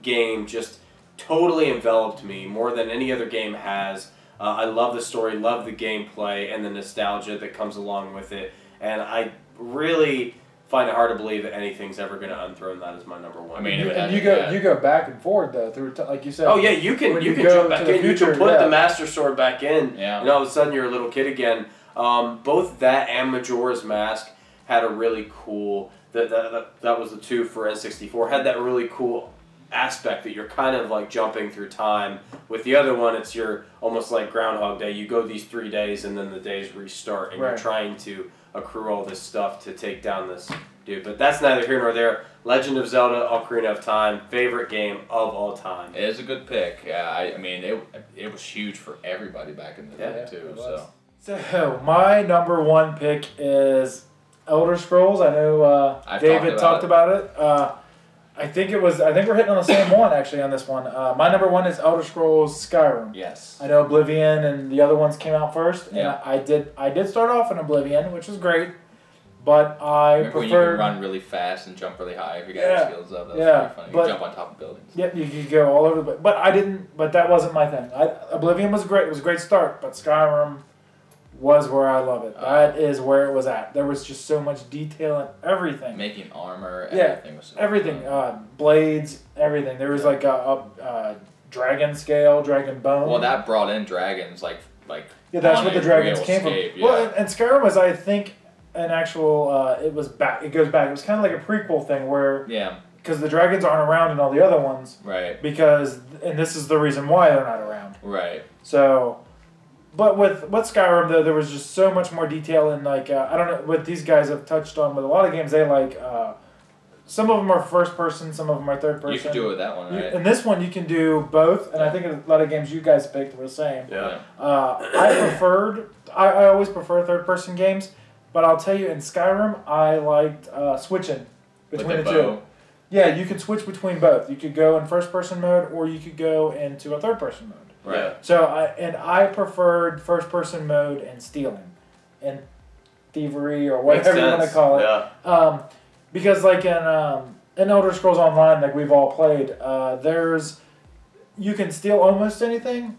game just totally enveloped me more than any other game has. I love the story, love the gameplay, and the nostalgia that comes along with it. And I really find it hard to believe that anything's ever going to unthrone that as my number 1. I mean, You, it and hasn't you go back and forward though through like you said. oh yeah, you can when you jump go back to the in. You future, can put yeah. the master sword back in, Yeah. and all of a sudden you're a little kid again. Both that and Majora's Mask had a really cool. That was the 2 for N64. Had that really cool aspect that you're kind of like jumping through time. With the other one, it's your almost like Groundhog Day. You go these 3 days, and then the days restart, and you're Right. trying to accrue all this stuff to take down this dude. But that's neither here nor there. Legend of Zelda: Ocarina of Time, favorite game of all time. It is a good pick. Yeah, I mean, it was huge for everybody back in the day, too. So, my number one pick is Elder Scrolls. I know David talked about it. I think we're hitting on the same one, actually, on this one. My number one is Elder Scrolls Skyrim. Yes. I know Oblivion and the other ones came out first. Yeah. And I did start off in Oblivion, which was great. But I Remember when you could run really fast and jump really high if you got your skills up? That was pretty funny. You could jump on top of buildings. Yep, you could go all over the place. But that wasn't my thing. Oblivion was great. It was a great start. But Skyrim was where I love it. That is where it was at. There was just so much detail in everything. Making armor, everything was so everything. Blades, everything. There was like a dragon scale, dragon bone. Well, that brought in dragons, like yeah, that's what the dragons came from. Yeah. Well, and Skyrim was, I think, an actual. It goes back. It was kind of like a prequel thing where because the dragons aren't around in all the other ones. Right. And this is the reason why they're not around. Right. So. But with Skyrim, though, there was just so much more detail in, like, I don't know what these guys have touched on, but a lot of games, they like, some of them are first person, some of them are third person. You can do it with that one, right? In this one, you can do both, and I think a lot of games you guys picked were the same. Yeah. I always prefer third person games, but I'll tell you, in Skyrim, I liked switching between the two. Yeah, you could switch between both. You could go in first person mode, or you could go into a third person mode. Right. So I preferred first person mode and stealing, and thievery or whatever you want to call it. Yeah. Because like in Elder Scrolls Online, like we've all played, you can steal almost anything.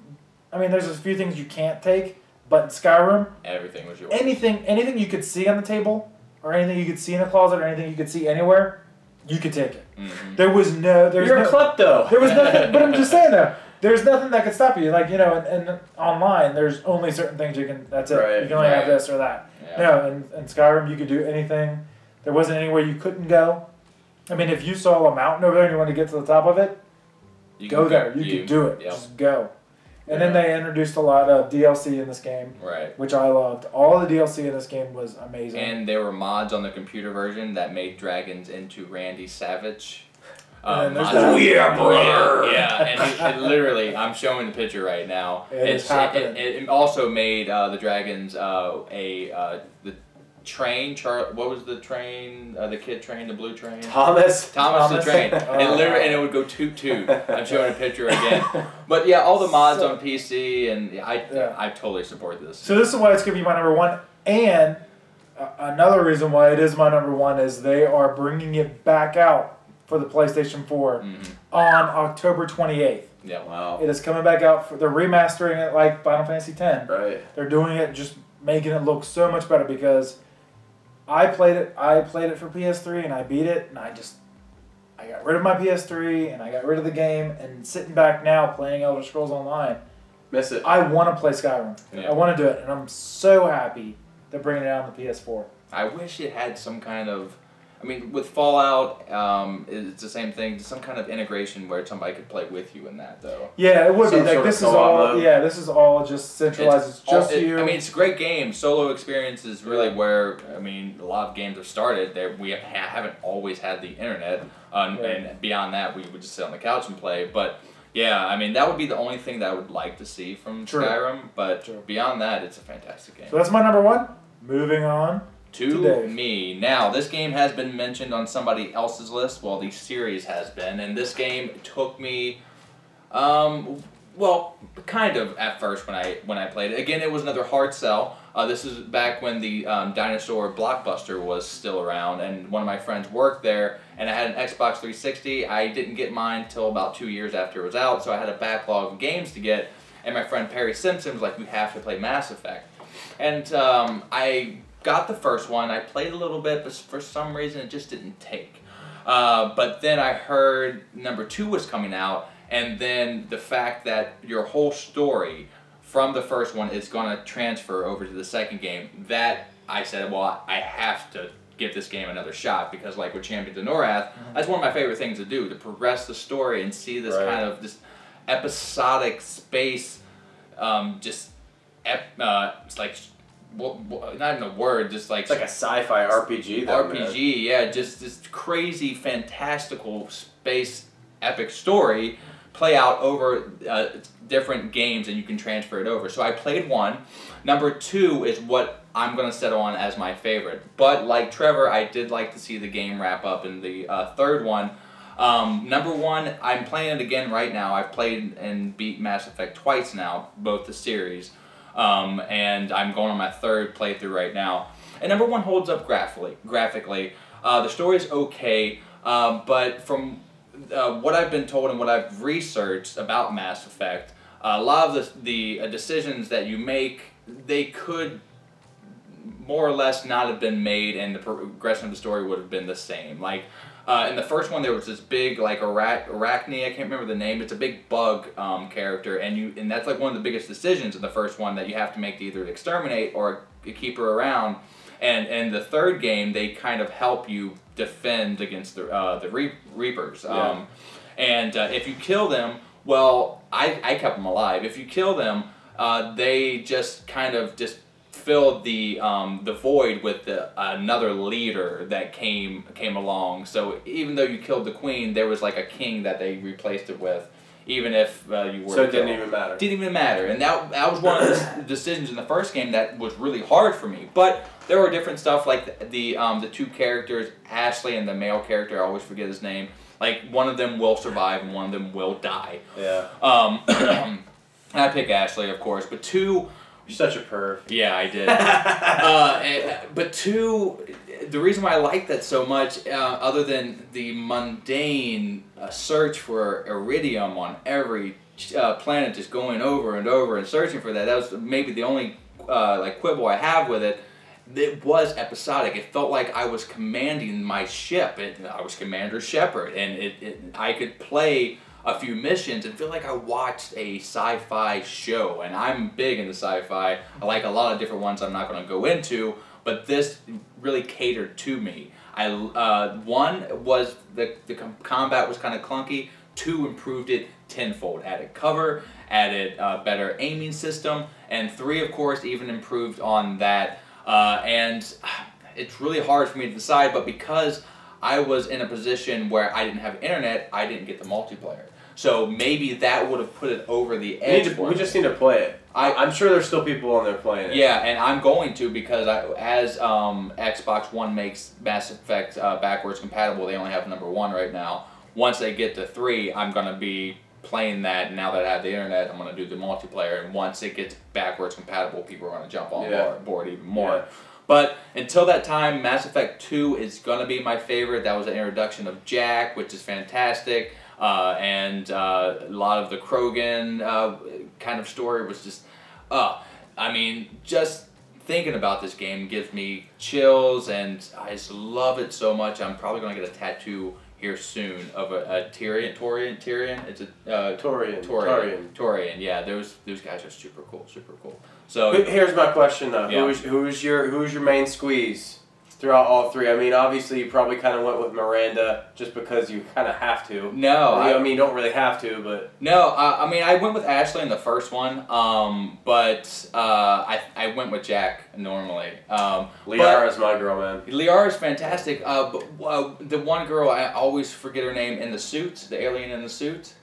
I mean, there's a few things you can't take, but in Skyrim, everything was yours. Anything you could see on the table, or anything you could see in the closet, or anything you could see anywhere, you could take it. Mm-hmm. You're a klepto. There was nothing, but I'm just saying though. There's nothing that could stop you. Like, you know, and online, there's only certain things you can, that's it. Right, you can only have this or that. Yeah. You know, in Skyrim, you could do anything. There wasn't anywhere you couldn't go. I mean, if you saw a mountain over there and you wanted to get to the top of it, go there. You could do it. Yep. Just go. And then they introduced a lot of DLC in this game, which I loved. All the DLC in this game was amazing. And there were mods on the computer version that made dragons into Randy Savage. Oh yeah, brother! Yeah, and literally, I'm showing the picture right now. It also made the dragons the train. What was the train? The kid train, the blue train. Thomas the train. And it would go toot toot. I'm showing a picture again. But yeah, all the mods on PC, and I totally support this. So this is why it's gonna be my number one. And another reason why it is my number one is they are bringing it back out for the PlayStation 4 on October 28th. Yeah, wow. It is coming back out. They're remastering it like Final Fantasy X. Right. They're doing it, just making it look so much better because I played it for PS3 and I beat it and I got rid of my PS3 and I got rid of the game and sitting back now playing Elder Scrolls Online. Miss it. I want to play Skyrim. Yeah. I want to do it and I'm so happy they're bringing it out on the PS4. I wish it had some kind of... I mean, with Fallout, it's the same thing. Some kind of integration where somebody could play with you in that, though. Yeah, it would be. Like this is all. Yeah, this is all just centralized. It's just you. I mean, it's a great game. Solo experience is really where a lot of games have started. We haven't always had the internet, and beyond that, we would just sit on the couch and play. But yeah, I mean, that would be the only thing that I would like to see from Skyrim. But beyond that, it's a fantastic game. So that's my number one. Moving on. To me. Now, this game has been mentioned on somebody else's list. Well, the series has been. And this game took me, well, kind of at first when I played it. Again, it was another hard sell. This is back when the Dinosaur Blockbuster was still around. And one of my friends worked there. And I had an Xbox 360. I didn't get mine until about 2 years after it was out. So I had a backlog of games to get. And my friend Perry Simpson was like, "We have to play Mass Effect." And I got the first one. I played a little bit, but for some reason it just didn't take. But then I heard number 2 was coming out, and then the fact that your whole story from the first one is going to transfer over to the second game, that I said, well, I have to give this game another shot, because like with Champions of Norath, that's one of my favorite things to do, to progress the story and see this kind of this episodic space, it's like not in a word, just like It's like a sci-fi RPG though, man. RPG, yeah, just this crazy, fantastical space epic story play out over different games, and you can transfer it over. So I played 1. Number 2 is what I'm going to settle on as my favorite. But like Trevor, I did like to see the game wrap up in the 3rd one. Number 1, I'm playing it again right now. I've played and beat Mass Effect twice now, both the series. And I'm going on my 3rd playthrough right now. And number 1 holds up graphically. The story's okay, but from what I've been told and what I've researched about Mass Effect, a lot of the decisions that you make, they could more or less not have been made, and the progression of the story would have been the same. Like, in the first one, there was this big, like, Arachne, I can't remember the name, it's a big bug character, and that's like one of the biggest decisions in the first one that you have to make to either exterminate or keep her around. And in the 3rd game, they kind of help you defend against the Reapers. Yeah. And if you kill them, well, I kept them alive. If you kill them, they just kind of just filled the void with another leader that came along. So even though you killed the queen, there was like a king that they replaced it with. Even if you were... So it didn't even matter. Didn't even matter. And that was one of the decisions in the first game that was really hard for me. But there were different stuff, like the 2 characters, Ashley and the male character, I always forget his name. Like, one of them will survive and one of them will die. Yeah. And I pick Ashley, of course. But 2... You're such a perv. Yeah, I did. But 2, the reason why I like that so much, other than the mundane search for iridium on every planet, just going over and over and searching for that was maybe the only like quibble I have with it. It was episodic. It felt like I was commanding my ship. I was Commander Shepard, and I could play a few missions and feel like I watched a sci-fi show. And I'm big into sci-fi. I like a lot of different ones I'm not going to go into, but this really catered to me. 1 was the combat was kind of clunky. 2 improved it tenfold. Added cover, added better aiming system, and 3, of course, even improved on that. And it's really hard for me to decide, but because I was in a position where I didn't have internet, I didn't get the multiplayer. So maybe that would have put it over the edge. We just need to play it. I'm sure there's still people on there playing it. Yeah, and I'm going to, because as Xbox One makes Mass Effect backwards compatible, they only have number 1 right now. Once they get to 3, I'm going to be playing that. Now that I have the internet, I'm going to do the multiplayer. And once it gets backwards compatible, people are going to jump on board even more. Yeah. But until that time, Mass Effect 2 is going to be my favorite. That was an introduction of Jack, which is fantastic. And a lot of the Krogan kind of story was just, I mean, just thinking about this game gives me chills, and I just love it so much. I'm probably going to get a tattoo here soon of a Tyrian. It's a Torian. Yeah, those guys are super cool. So here's my question though. Yeah. Who's your main squeeze throughout all 3? I mean, obviously you probably kind of went with Miranda just because you kind of have to. No, I mean, you don't really have to, but no. I mean, I went with Ashley in the first one, but I went with Jack normally. Liara's my girl, man. Liara's fantastic. But the one girl, I always forget her name, in the suit, the alien in the suit.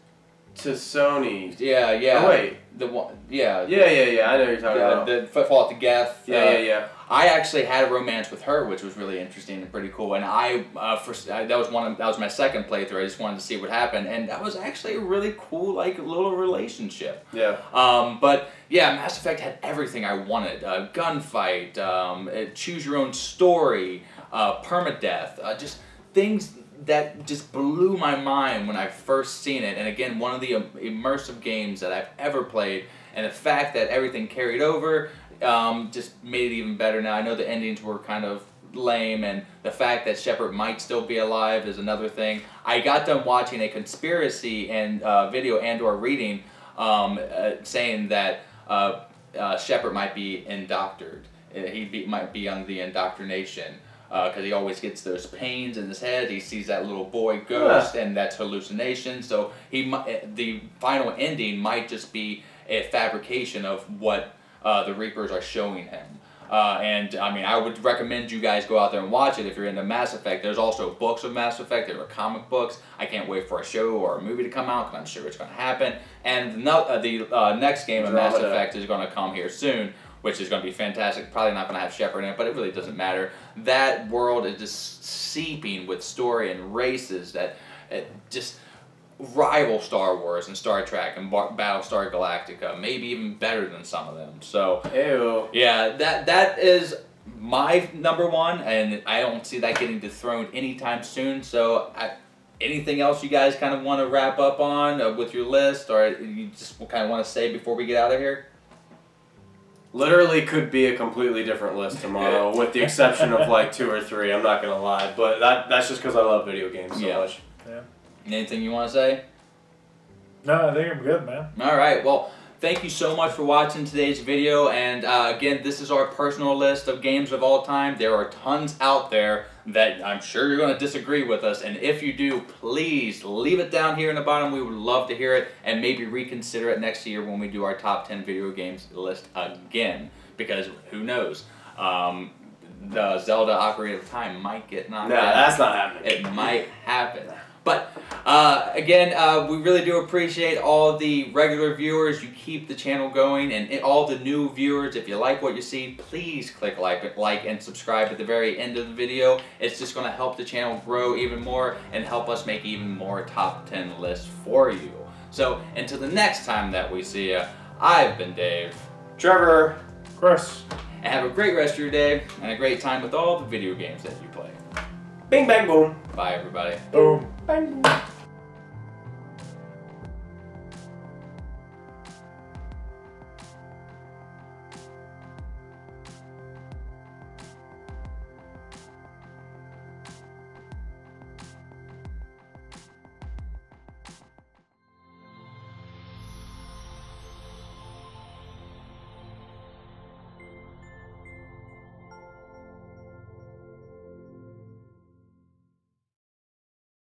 T'Soni. Yeah. Oh, wait. The one. Yeah. Yeah. I know what you're talking about. The Footfall to Geth. Yeah. I actually had a romance with her, which was really interesting and pretty cool. And that was my second playthrough. I just wanted to see what happened, and that was actually a really cool, like, little relationship. Yeah. But yeah, Mass Effect had everything I wanted: gunfight, choose your own story, permadeath, just things that just blew my mind when I first seen it. And again, one of the immersive games that I've ever played, and the fact that everything carried over just made it even better. Now, I know the endings were kind of lame, and the fact that Shepard might still be alive is another thing. I got done watching a conspiracy and video and/or reading saying that Shepard might be indoctored. Might be under the indoctrination. Because he always gets those pains in his head. He sees that little boy ghost, and that's hallucination. So the final ending might just be a fabrication of what the Reapers are showing him. And I mean, I would recommend you guys go out there and watch it if you're into Mass Effect. There's also books of Mass Effect. There are comic books. I can't wait for a show or a movie to come out because I'm sure it's going to happen. And the next game of Mass Effect is going to come here soon, which is going to be fantastic. Probably not going to have Shepard in it, but it really doesn't matter. That world is just seeping with story and races that just rival Star Wars and Star Trek and Battlestar Galactica, maybe even better than some of them. So, Ew. yeah, that is my number one, and I don't see that getting dethroned anytime soon. So, anything else you guys kind of want to wrap up on with your list, or you just kind of want to say before we get out of here? Literally could be a completely different list tomorrow, with the exception of like 2 or 3. I'm not gonna lie, but that's just because I love video games so much. Yeah. Anything you want to say? No, I think I'm good, man. All right. Well, thank you so much for watching today's video. And again, this is our personal list of games of all time. There are tons out there that I'm sure you're going to disagree with us. And if you do, please leave it down here in the bottom. We would love to hear it and maybe reconsider it next year when we do our top 10 video games list again. Because who knows? The Zelda Ocarina of Time might get knocked out. Nah, that's not happening. It might happen. But again, we really do appreciate all the regular viewers. You keep the channel going, and all the new viewers. If you like what you see, please click like and subscribe at the very end of the video. It's just going to help the channel grow even more and help us make even more top 10 lists for you. So until the next time that we see you, I've been Dave. Trevor. Chris. And have a great rest of your day and a great time with all the video games that you play. Bing, bang, boom. Bye, everybody. Boom. Bang, boom.